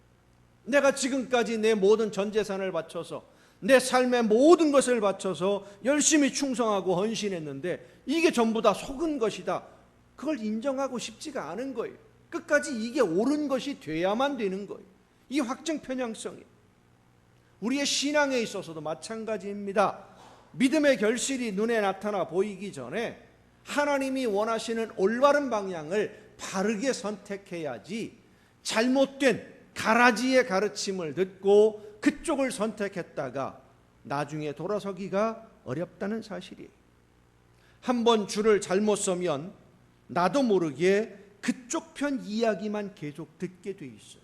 Speaker 1: 내가 지금까지 내 모든 전 재산을 바쳐서, 내 삶의 모든 것을 바쳐서 열심히 충성하고 헌신했는데 이게 전부 다 속은 것이다. 그걸 인정하고 싶지가 않은 거예요. 끝까지 이게 옳은 것이 돼야만 되는 거예요. 이 확증 편향성이 우리의 신앙에 있어서도 마찬가지입니다. 믿음의 결실이 눈에 나타나 보이기 전에 하나님이 원하시는 올바른 방향을 바르게 선택해야지, 잘못된 가라지의 가르침을 듣고 그쪽을 선택했다가 나중에 돌아서기가 어렵다는 사실이에요. 한번 줄을 잘못 서면 나도 모르게 그쪽 편 이야기만 계속 듣게 돼 있어요.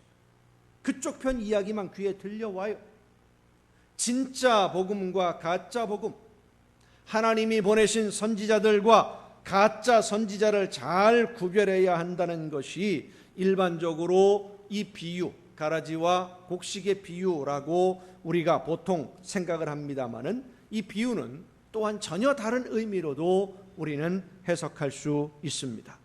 Speaker 1: 그쪽 편 이야기만 귀에 들려와요. 진짜 복음과 가짜 복음, 하나님이 보내신 선지자들과 가짜 선지자를 잘 구별해야 한다는 것이 일반적으로 이 비유, 가라지와 곡식의 비유라고 우리가 보통 생각을 합니다마는, 이 비유는 또한 전혀 다른 의미로도 우리는 해석할 수 있습니다.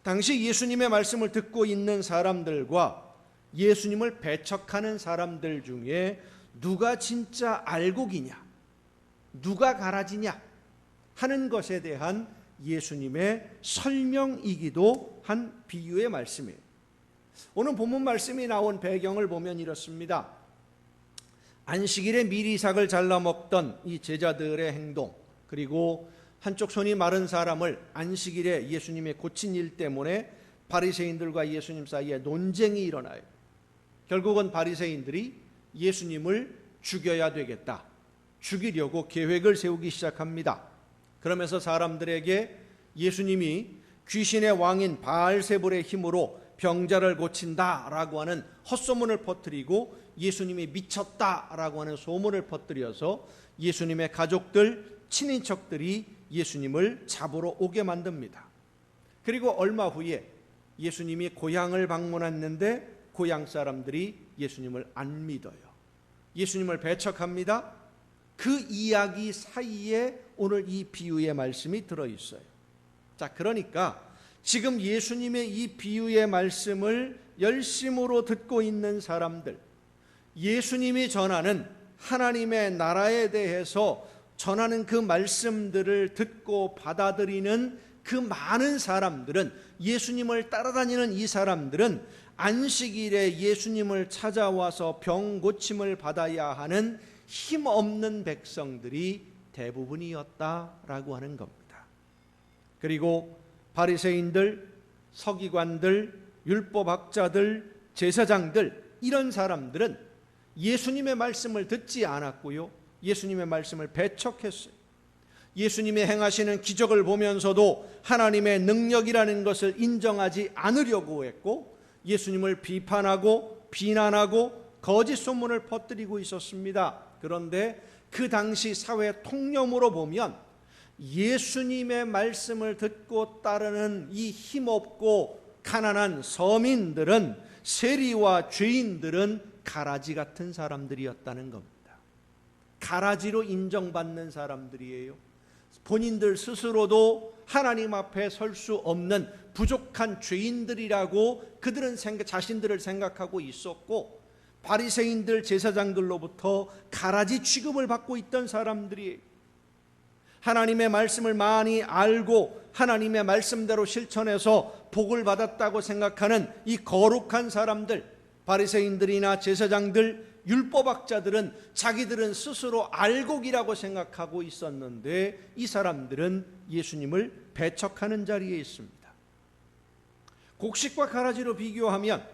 Speaker 1: 당시 예수님의 말씀을 듣고 있는 사람들과 예수님을 배척하는 사람들 중에 누가 진짜 알곡이냐, 누가 가라지냐 하는 것에 대한 예수님의 설명이기도 한 비유의 말씀이에요. 오늘 본문 말씀이 나온 배경을 보면 이렇습니다. 안식일에 미리삭을 잘라 먹던 이 제자들의 행동, 그리고 한쪽 손이 마른 사람을 안식일에 예수님의 고친 일 때문에 바리새인들과 예수님 사이에 논쟁이 일어나요. 결국은 바리새인들이 예수님을 죽여야 되겠다, 죽이려고 계획을 세우기 시작합니다. 그러면서 사람들에게 예수님이 귀신의 왕인 바알세불의 힘으로 병자를 고친다라고 하는 헛소문을 퍼뜨리고 예수님이 미쳤다라고 하는 소문을 퍼뜨려서 예수님의 가족들, 친인척들이 예수님을 잡으러 오게 만듭니다. 그리고 얼마 후에 예수님이 고향을 방문했는데 고향 사람들이 예수님을 안 믿어요. 예수님을 배척합니다. 그 이야기 사이에 오늘 이 비유의 말씀이 들어있어요. 자, 그러니까 지금 예수님의 이 비유의 말씀을 열심으로 듣고 있는 사람들, 예수님이 전하는 하나님의 나라에 대해서 전하는 그 말씀들을 듣고 받아들이는 그 많은 사람들은, 예수님을 따라다니는 이 사람들은 안식일에 예수님을 찾아와서 병 고침을 받아야 하는 힘없는 백성들이 대부분이었다라고 하는 겁니다. 그리고 바리새인들, 서기관들, 율법학자들, 제사장들, 이런 사람들은 예수님의 말씀을 듣지 않았고요, 예수님의 말씀을 배척했어요. 예수님이 행하시는 기적을 보면서도 하나님의 능력이라는 것을 인정하지 않으려고 했고, 예수님을 비판하고 비난하고 거짓 소문을 퍼뜨리고 있었습니다. 그런데 그 당시 사회 통념으로 보면 예수님의 말씀을 듣고 따르는 이 힘없고 가난한 서민들은, 세리와 죄인들은 가라지 같은 사람들이었다는 겁니다. 가라지로 인정받는 사람들이에요. 본인들 스스로도 하나님 앞에 설 수 없는 부족한 죄인들이라고 그들은 자신들을 생각하고 있었고, 바리새인들 제사장들로부터 가라지 취급을 받고 있던 사람들이 하나님의 말씀을 많이 알고 하나님의 말씀대로 실천해서 복을 받았다고 생각하는 이 거룩한 사람들, 바리새인들이나 제사장들, 율법학자들은 자기들은 스스로 알곡이라고 생각하고 있었는데, 이 사람들은 예수님을 배척하는 자리에 있습니다. 곡식과 가라지로 비교하면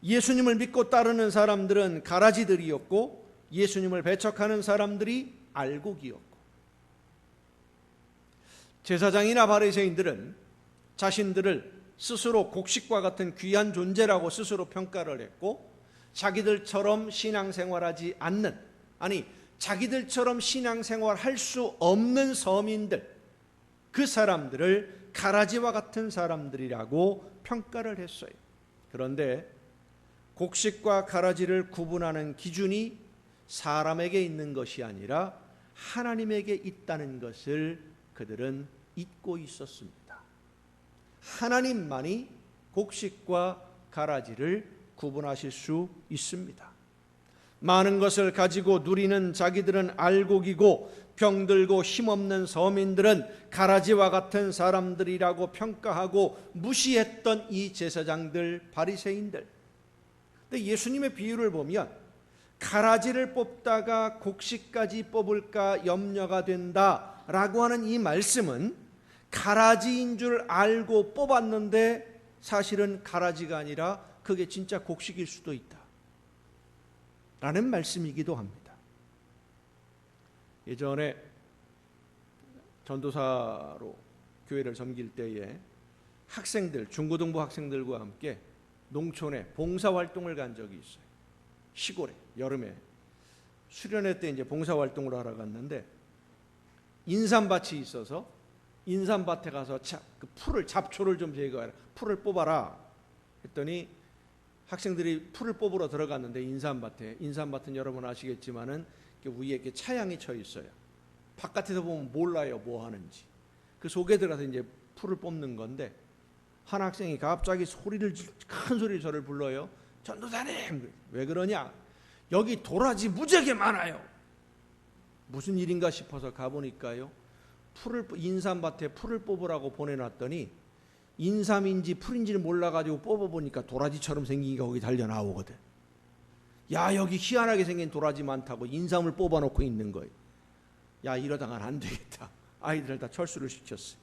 Speaker 1: 예수님을 믿고 따르는 사람들은 가라지들이었고, 예수님을 배척하는 사람들이 알곡이었고, 제사장이나 바리새인들은 자신들을 스스로 곡식과 같은 귀한 존재라고 스스로 평가를 했고, 자기들처럼 신앙생활하지 않는, 아니 자기들처럼 신앙생활할 수 없는 서민들, 그 사람들을 가라지와 같은 사람들이라고 평가를 했어요. 그런데 곡식과 가라지를 구분하는 기준이 사람에게 있는 것이 아니라 하나님에게 있다는 것을 그들은 잊고 있었습니다. 하나님만이 곡식과 가라지를 구분하실 수 있습니다. 많은 것을 가지고 누리는 자기들은 알곡이고, 병들고 힘없는 서민들은 가라지와 같은 사람들이라고 평가하고 무시했던 이 제사장들, 바리새인들. 근데 예수님의 비유를 보면 가라지를 뽑다가 곡식까지 뽑을까 염려가 된다라고 하는 이 말씀은 가라지인 줄 알고 뽑았는데 사실은 가라지가 아니라 그게 진짜 곡식일 수도 있다 라는 말씀이기도 합니다. 예전에 전도사로 교회를 섬길 때에 학생들, 중고등부 학생들과 함께 농촌에 봉사활동을 간 적이 있어요. 시골에 여름에 수련회 때 이제 봉사활동을 하러 갔는데, 인삼밭이 있어서 인삼밭에 가서 그 풀을, 잡초를 좀 제거해라, 풀을 뽑아라 했더니 학생들이 풀을 뽑으러 들어갔는데, 인삼밭은 여러분 아시겠지만은 위에 이렇게 차양이 쳐 있어요. 바깥에서 보면 몰라요 뭐 하는지. 그 속에 들어가서 이제 풀을 뽑는 건데, 한 학생이 갑자기 큰 소리를 저를 불러요. 전도사님, 왜 그러냐? 여기 도라지 무지하게 많아요. 무슨 일인가 싶어서 가보니까요, 인삼밭에 풀을 뽑으라고 보내놨더니 인삼인지 풀인지를 몰라가지고 뽑아보니까 도라지처럼 생긴 게 거기 달려 나오거든. 야, 여기 희한하게 생긴 도라지 많다고 인삼을 뽑아놓고 있는 거예요. 야, 이러다간 안 되겠다. 아이들을 다 철수를 시켰어요.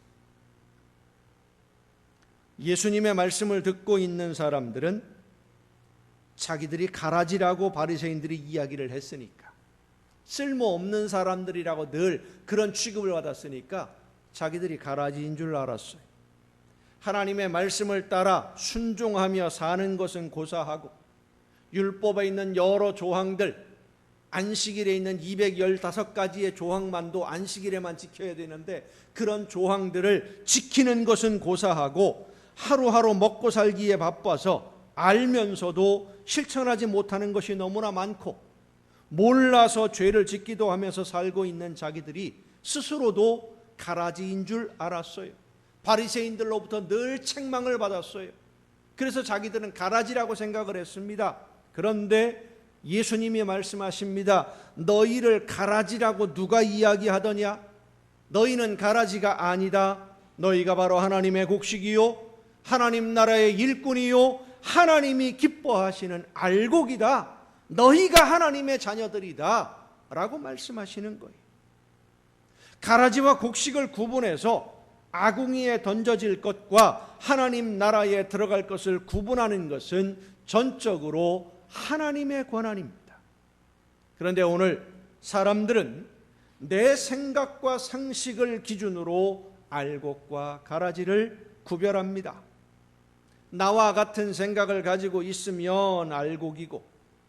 Speaker 1: 예수님의 말씀을 듣고 있는 사람들은 자기들이 가라지라고 바리새인들이 이야기를 했으니까, 쓸모없는 사람들이라고 늘 그런 취급을 받았으니까 자기들이 가라지인 줄 알았어요. 하나님의 말씀을 따라 순종하며 사는 것은 고사하고, 율법에 있는 여러 조항들, 안식일에 있는 215가지의 조항만도 안식일에만 지켜야 되는데 그런 조항들을 지키는 것은 고사하고, 하루하루 먹고 살기에 바빠서 알면서도 실천하지 못하는 것이 너무나 많고, 몰라서 죄를 짓기도 하면서 살고 있는 자기들이 스스로도 가라지인 줄 알았어요. 바리새인들로부터 늘 책망을 받았어요. 그래서 자기들은 가라지라고 생각을 했습니다. 그런데 예수님이 말씀하십니다. 너희를 가라지라고 누가 이야기하더냐? 너희는 가라지가 아니다. 너희가 바로 하나님의 곡식이요, 하나님 나라의 일꾼이요, 하나님이 기뻐하시는 알곡이다. 너희가 하나님의 자녀들이다 라고 말씀하시는 거예요. 가라지와 곡식을 구분해서 아궁이에 던져질 것과 하나님 나라에 들어갈 것을 구분하는 것은 전적으로 하나님의 권한입니다. 그런데 오늘 사람들은 내 생각과 상식을 기준으로 알곡과 가라지를 구별합니다. 나와 같은 생각을 가지고 있으면 알곡이고,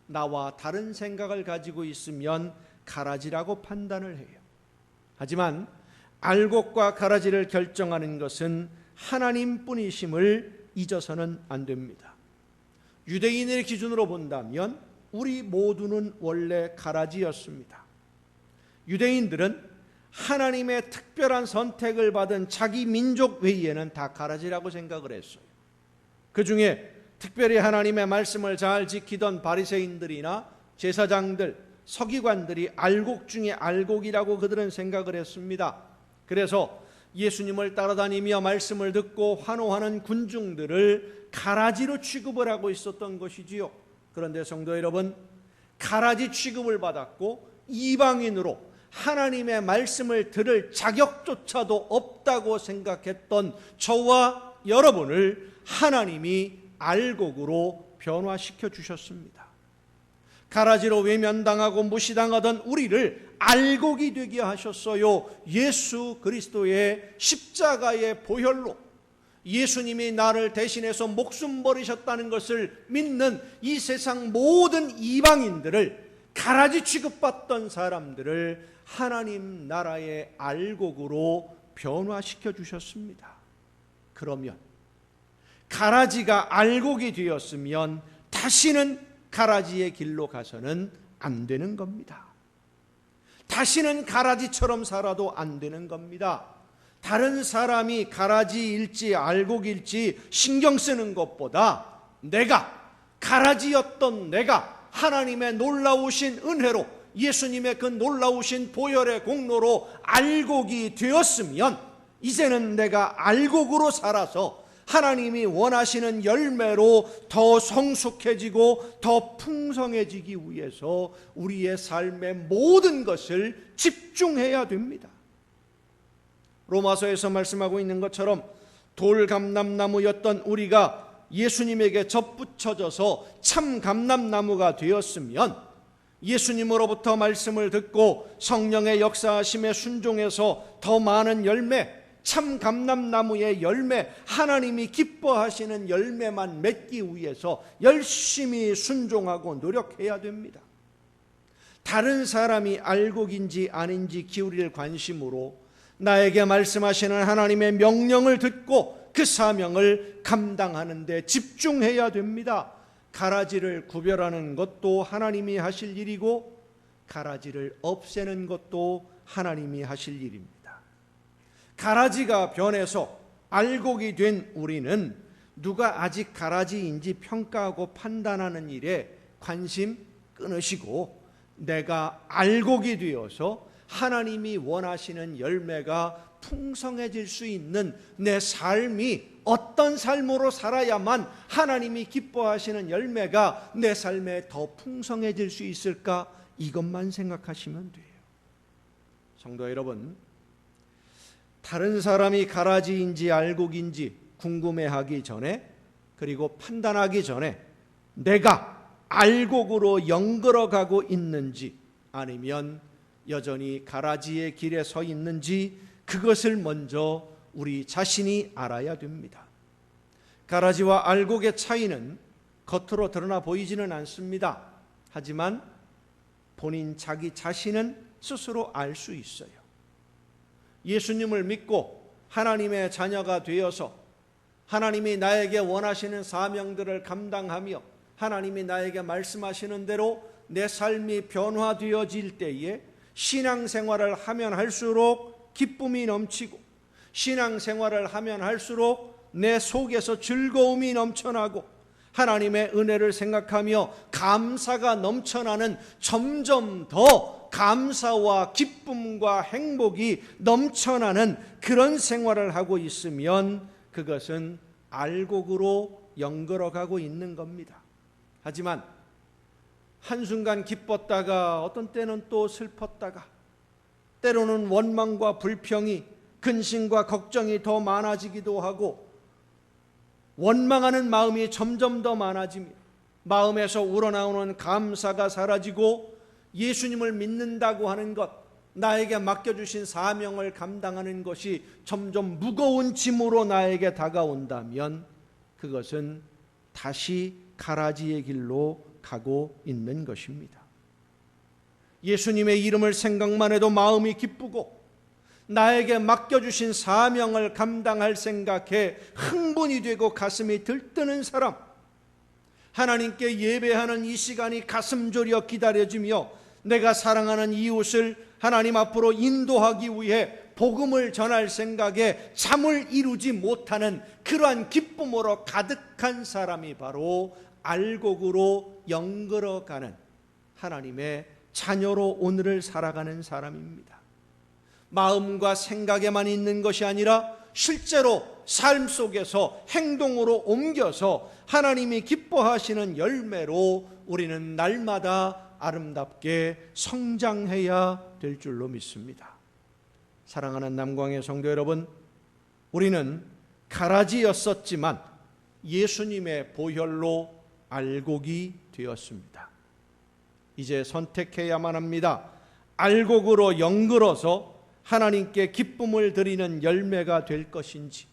Speaker 1: 나와 다른 생각을 가지고 있으면 가라지라고 판단을 해요. 하지만 알곡과 가라지를 결정하는 것은 하나님뿐이심을 잊어서는 안 됩니다. 유대인의 기준으로 본다면 우리 모두는 원래 가라지였습니다. 유대인들은 하나님의 특별한 선택을 받은 자기 민족 외에는 다 가라지라고 생각을 했어요. 그 중에 특별히 하나님의 말씀을 잘 지키던 바리새인들이나 제사장들, 서기관들이 알곡 중에 알곡이라고 그들은 생각을 했습니다. 그래서 예수님을 따라다니며 말씀을 듣고 환호하는 군중들을 가라지로 취급을 하고 있었던 것이지요. 그런데 성도 여러분, 가라지 취급을 받았고 이방인으로 하나님의 말씀을 들을 자격조차도 없다고 생각했던 저와 여러분을 하나님이 알곡으로 변화시켜 주셨습니다. 가라지로 외면당하고 무시당하던 우리를 알곡이 되게 하셨어요. 예수 그리스도의 십자가의 보혈로 예수님이 나를 대신해서 목숨 버리셨다는 것을 믿는 이 세상 모든 이방인들을, 가라지 취급받던 사람들을 하나님 나라의 알곡으로 변화시켜 주셨습니다. 그러면 가라지가 알곡이 되었으면 다시는 가라지의 길로 가서는 안 되는 겁니다. 다시는 가라지처럼 살아도 안 되는 겁니다. 다른 사람이 가라지일지 알곡일지 신경 쓰는 것보다 가라지였던 내가 하나님의 놀라우신 은혜로, 예수님의 그 놀라우신 보혈의 공로로 알곡이 되었으면 이제는 내가 알곡으로 살아서 하나님이 원하시는 열매로 더 성숙해지고 더 풍성해지기 위해서 우리의 삶의 모든 것을 집중해야 됩니다. 로마서에서 말씀하고 있는 것처럼 돌감람나무였던 우리가 예수님에게 접붙여져서 참 감람나무가 되었으면, 예수님으로부터 말씀을 듣고 성령의 역사하심에 순종해서 더 많은 열매, 참 감람나무의 열매, 하나님이 기뻐하시는 열매만 맺기 위해서 열심히 순종하고 노력해야 됩니다. 다른 사람이 알곡인지 아닌지 기울일 관심으로 나에게 말씀하시는 하나님의 명령을 듣고 그 사명을 감당하는 데 집중해야 됩니다. 가라지를 구별하는 것도 하나님이 하실 일이고 가라지를 없애는 것도 하나님이 하실 일입니다. 가라지가 변해서 알곡이 된 우리는 누가 아직 가라지인지 평가하고 판단하는 일에 관심 끊으시고, 내가 알곡이 되어서 하나님이 원하시는 열매가 풍성해질 수 있는 내 삶이 어떤 삶으로 살아야만 하나님이 기뻐하시는 열매가 내 삶에 더 풍성해질 수 있을까, 이것만 생각하시면 돼요. 성도 여러분, 다른 사람이 가라지인지 알곡인지 궁금해하기 전에, 그리고 판단하기 전에 내가 알곡으로 연결어가고 있는지 아니면 여전히 가라지의 길에 서 있는지, 그것을 먼저 우리 자신이 알아야 됩니다. 가라지와 알곡의 차이는 겉으로 드러나 보이지는 않습니다. 하지만 본인 자기 자신은 스스로 알 수 있어요. 예수님을 믿고 하나님의 자녀가 되어서 하나님이 나에게 원하시는 사명들을 감당하며 하나님이 나에게 말씀하시는 대로 내 삶이 변화되어질 때에 신앙생활을 하면 할수록 기쁨이 넘치고, 신앙생활을 하면 할수록 내 속에서 즐거움이 넘쳐나고, 하나님의 은혜를 생각하며 감사가 넘쳐나는, 점점 더 감사와 기쁨과 행복이 넘쳐나는 그런 생활을 하고 있으면 그것은 알곡으로 연결어가고 있는 겁니다. 하지만 한순간 기뻤다가 어떤 때는 또 슬펐다가, 때로는 원망과 불평이, 근심과 걱정이 더 많아지기도 하고, 원망하는 마음이 점점 더 많아지며 마음에서 우러나오는 감사가 사라지고, 예수님을 믿는다고 하는 것, 나에게 맡겨주신 사명을 감당하는 것이 점점 무거운 짐으로 나에게 다가온다면 그것은 다시 가라지의 길로 가고 있는 것입니다. 예수님의 이름을 생각만 해도 마음이 기쁘고, 나에게 맡겨주신 사명을 감당할 생각에 흥분이 되고 가슴이 들뜨는 사람, 하나님께 예배하는 이 시간이 가슴 졸여 기다려지며 내가 사랑하는 이웃을 하나님 앞으로 인도하기 위해 복음을 전할 생각에 잠을 이루지 못하는 그러한 기쁨으로 가득한 사람이 바로 알곡으로 연걸어가는 하나님의 자녀로 오늘을 살아가는 사람입니다. 마음과 생각에만 있는 것이 아니라 실제로 삶 속에서 행동으로 옮겨서 하나님이 기뻐하시는 열매로 우리는 날마다 아름답게 성장해야 될 줄로 믿습니다. 사랑하는 남광의 성도 여러분, 우리는 가라지였었지만 예수님의 보혈로 알곡이 되었습니다. 이제 선택해야만 합니다. 알곡으로 연걸어서 하나님께 기쁨을 드리는 열매가 될 것인지,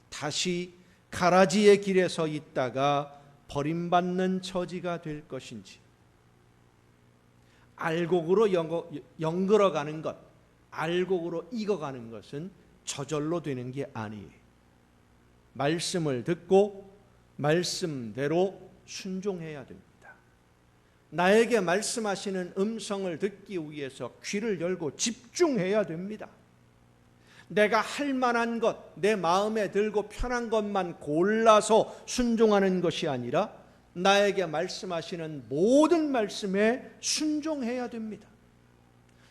Speaker 1: 다시 가라지의 길에 서 있다가 버림받는 처지가 될 것인지. 알곡으로 연걸어가는 것, 알곡으로 익어가는 것은 저절로 되는 게 아니에요. 말씀을 듣고 말씀대로 순종해야 됩니다. 나에게 말씀하시는 음성을 듣기 위해서 귀를 열고 집중해야 됩니다. 내가 할 만한 것, 내 마음에 들고 편한 것만 골라서 순종하는 것이 아니라 나에게 말씀하시는 모든 말씀에 순종해야 됩니다.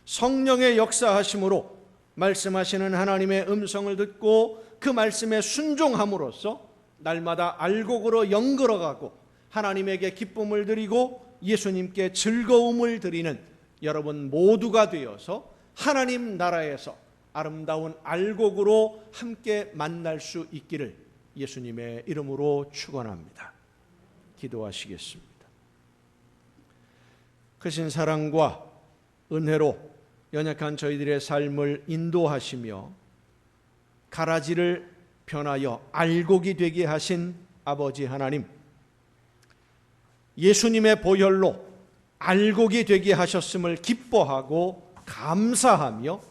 Speaker 1: 성령의 역사하심으로 말씀하시는 하나님의 음성을 듣고 그 말씀에 순종함으로써 날마다 알곡으로 연걸어가고 하나님에게 기쁨을 드리고 예수님께 즐거움을 드리는 여러분 모두가 되어서 하나님 나라에서 아름다운 알곡으로 함께 만날 수 있기를 예수님의 이름으로 축원합니다. 기도하시겠습니다. 크신 사랑과 은혜로 연약한 저희들의 삶을 인도하시며 가라지를 변하여 알곡이 되게 하신 아버지 하나님, 예수님의 보혈로 알곡이 되게 하셨음을 기뻐하고 감사하며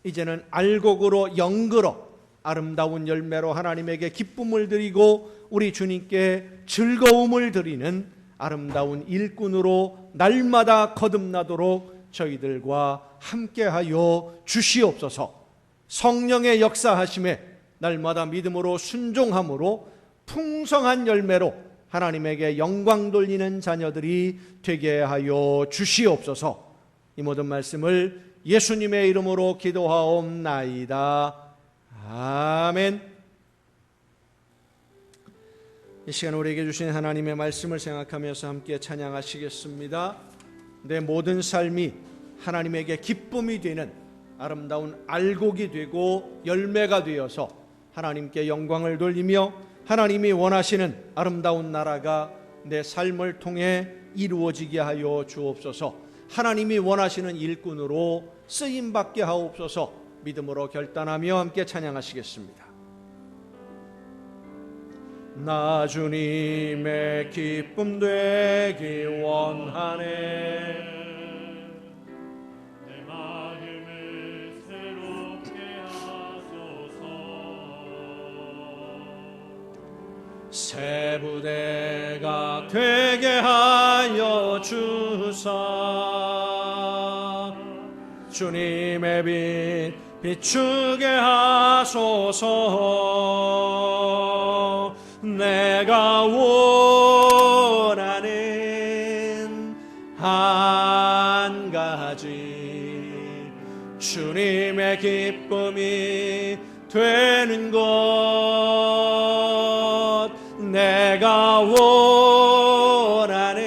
Speaker 1: 이제는 알곡으로 연걸어 아름다운 열매로 하나님에게 기쁨을 드리고 우리 주님께 즐거움을 드리는 아름다운 일꾼으로 날마다 거듭나도록 저희들과 함께하여 주시옵소서. 성령의 역사하심에 날마다 믿음으로 순종함으로 풍성한 열매로 하나님에게 영광 돌리는 자녀들이 되게 하여 주시옵소서. 이 모든 말씀을 예수님의 이름으로 기도하옵나이다. 아멘. 이 시간 우리에게 주신 하나님의 말씀을 생각하면서 함께 찬양하시겠습니다. 내 모든 삶이 하나님에게 기쁨이 되는 아름다운 알곡이 되고 열매가 되어서 하나님께 영광을 돌리며 하나님이 원하시는 아름다운 나라가 내 삶을 통해 이루어지게 하여 주옵소서. 하나님이 원하시는 일꾼으로 쓰임받게 하옵소서. 믿음으로 결단하며 함께 찬양하시겠습니다. 나 주님의 기쁨 되기 원하네.
Speaker 2: 내 마음을 새롭게 하소서.
Speaker 1: 새 부대가 되게 하여 주사 주님의 빛 비추게 하소서. 내가 원하는 한 가지 주님의 기쁨이 되는 것. 내가 원하는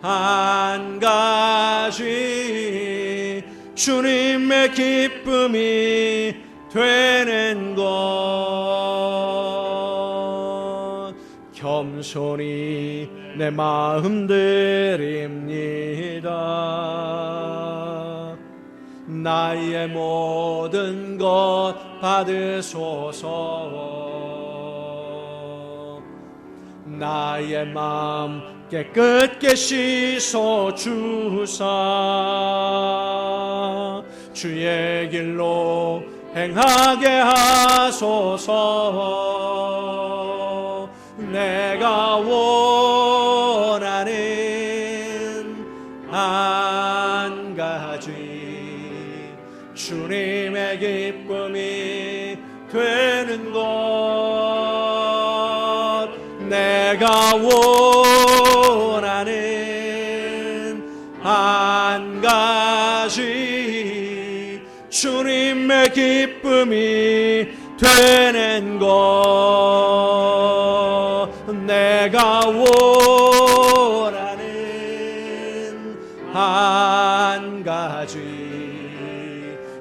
Speaker 1: 한 가지 주님의 기쁨이 되는 것. 겸손히 내 마음 드립니다. 나의 모든 것 받으소서. 나의 마음 깨끗게 씻어 주사 주의 길로 행하게 하소서. 내가 원하는 한 가지 내가 원하는 한 가지 주님의 기쁨이 되는 것 내가 원하는 한 가지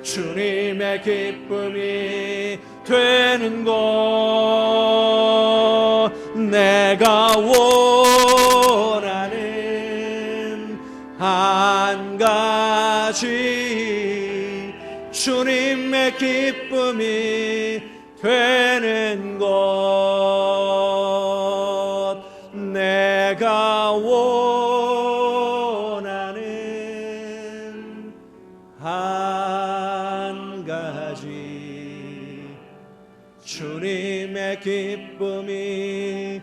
Speaker 1: 주님의 기쁨이 되는 것 내가 원하는 한 가지 주님의 기쁨이 되는 것 내가 원하는 한 가지 주님의 기쁨이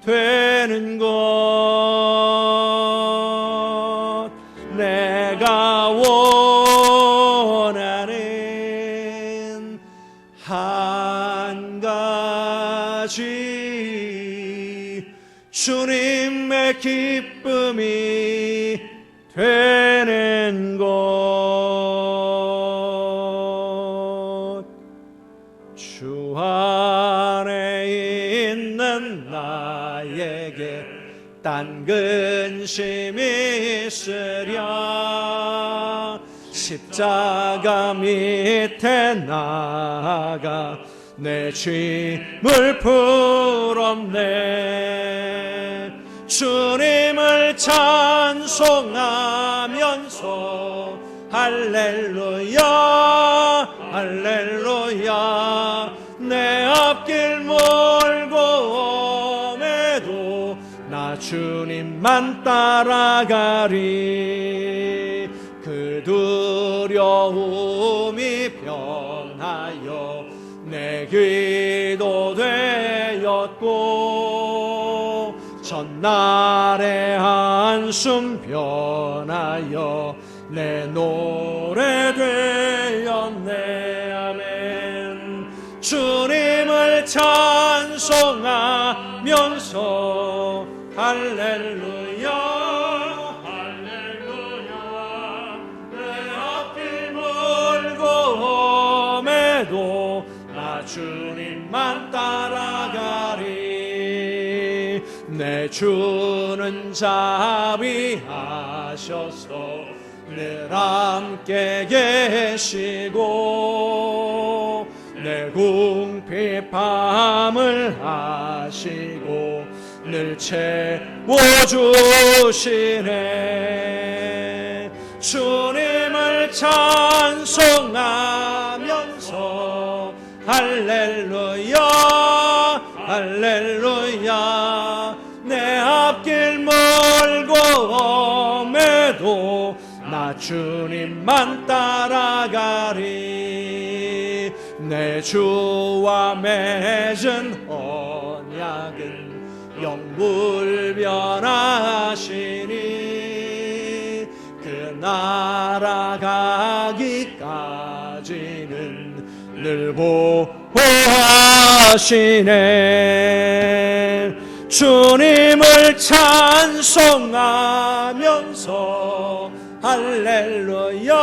Speaker 1: 되는 것 내가 원하는 한 가지 주님의 기쁨이 되는 것 주 안에 있는 나에게 딴 근심이 있으랴 십자가 밑에 나아가 내 짐을 풀었네 주님을 찬송하면서 할렐루야 할렐루야 내 앞길 멀고 험해도 나 주님만 따라가리 그 두려움이 변하여 내 기도 되었고 전날의 한숨 변하여 내 노래 되었네 아멘 주님을 찬송하면서 할렐루야 할렐루야 내 앞길 멀고 험해도 나 주님만 따라가리 내 주는 자비하셔서 늘 함께 계시고 내 궁핍함을 아시고 늘 채워주시네 주님을 찬송하면서 할렐루야 할렐루야 내 앞길 멀고 험해도 나 주님만 따라가리 내 주와 맺은 언약은 영불변하시니 그 나라 가기까지는 늘 보호하시네 주님을 찬송하면서 할렐루야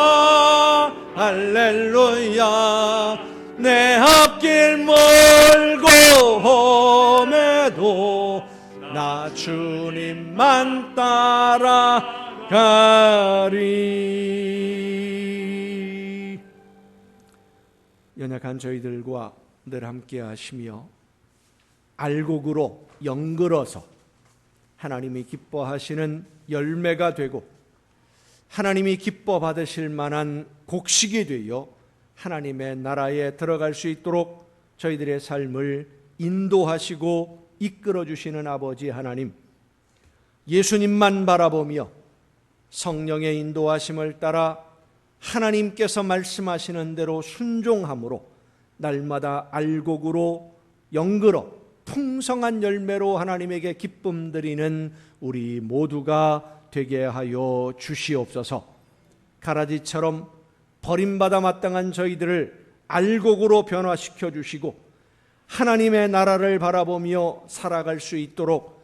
Speaker 1: 할렐루야 내 앞길 멀고 험해도 나 주님만 따라가리 연약한 저희들과 늘 함께 하시며 알곡으로 연글어서 하나님이 기뻐하시는 열매가 되고 하나님이 기뻐 받으실 만한 곡식이 되어 하나님의 나라에 들어갈 수 있도록 저희들의 삶을 인도하시고 이끌어 주시는 아버지 하나님 예수님만 바라보며 성령의 인도하심을 따라 하나님께서 말씀하시는 대로 순종함으로 날마다 알곡으로 연글어 풍성한 열매로 하나님에게 기쁨 드리는 우리 모두가 되게 하여 주시옵소서. 가라지처럼 버림받아 마땅한 저희들을 알곡으로 변화시켜 주시고 하나님의 나라를 바라보며 살아갈 수 있도록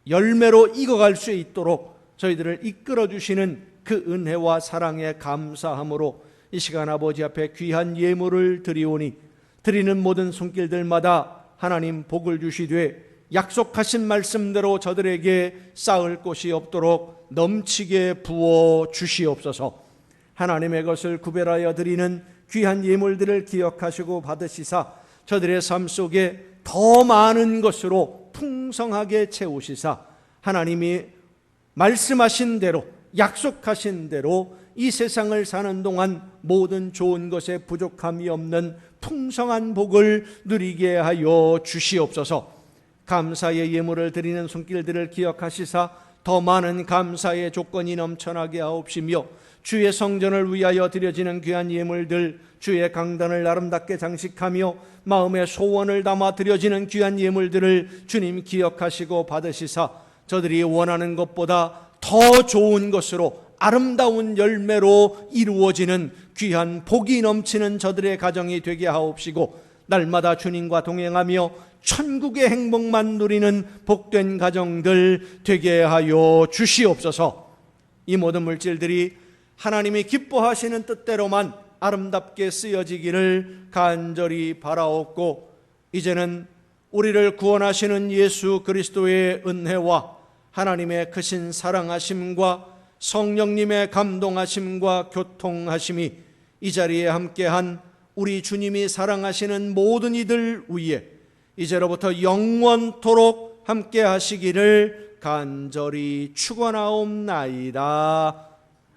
Speaker 1: 열매로 익어갈 수 있도록 저희들을 이끌어 주시는 그 은혜와 사랑에 감사함으로 이 시간 아버지 앞에 귀한 예물을 드리오니 드리는 모든 손길들마다 하나님 복을 주시되 약속하신 말씀대로 저들에게 쌓을 곳이 없도록 넘치게 부어 주시옵소서. 하나님의 것을 구별하여 드리는 귀한 예물들을 기억하시고 받으시사 저들의 삶 속에 더 많은 것으로 풍성하게 채우시사 하나님이 말씀하신 대로 약속하신 대로 이 세상을 사는 동안 모든 좋은 것에 부족함이 없는 풍성한 복을 누리게 하여 주시옵소서. 감사의 예물을 드리는 손길들을 기억하시사 더 많은 감사의 조건이 넘쳐나게 하옵시며 주의 성전을 위하여 드려지는 귀한 예물들, 주의 강단을 아름답게 장식하며 마음의 소원을 담아 드려지는 귀한 예물들을 주님 기억하시고 받으시사 저들이 원하는 것보다 더 좋은 것으로 아름다운 열매로 이루어지는 귀한 복이 넘치는 저들의 가정이 되게 하옵시고 날마다 주님과 동행하며 천국의 행복만 누리는 복된 가정들 되게 하여 주시옵소서. 이 모든 물질들이 하나님이 기뻐하시는 뜻대로만 아름답게 쓰여지기를 간절히 바라옵고 이제는 우리를 구원하시는 예수 그리스도의 은혜와 하나님의 크신 사랑하심과 성령님의 감동하심과 교통하심이 이 자리에 함께한 우리 주님이 사랑하시는 모든 이들 위에 이제로부터 영원토록 함께 하시기를 간절히 축원하옵나이다.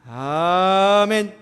Speaker 1: 아멘.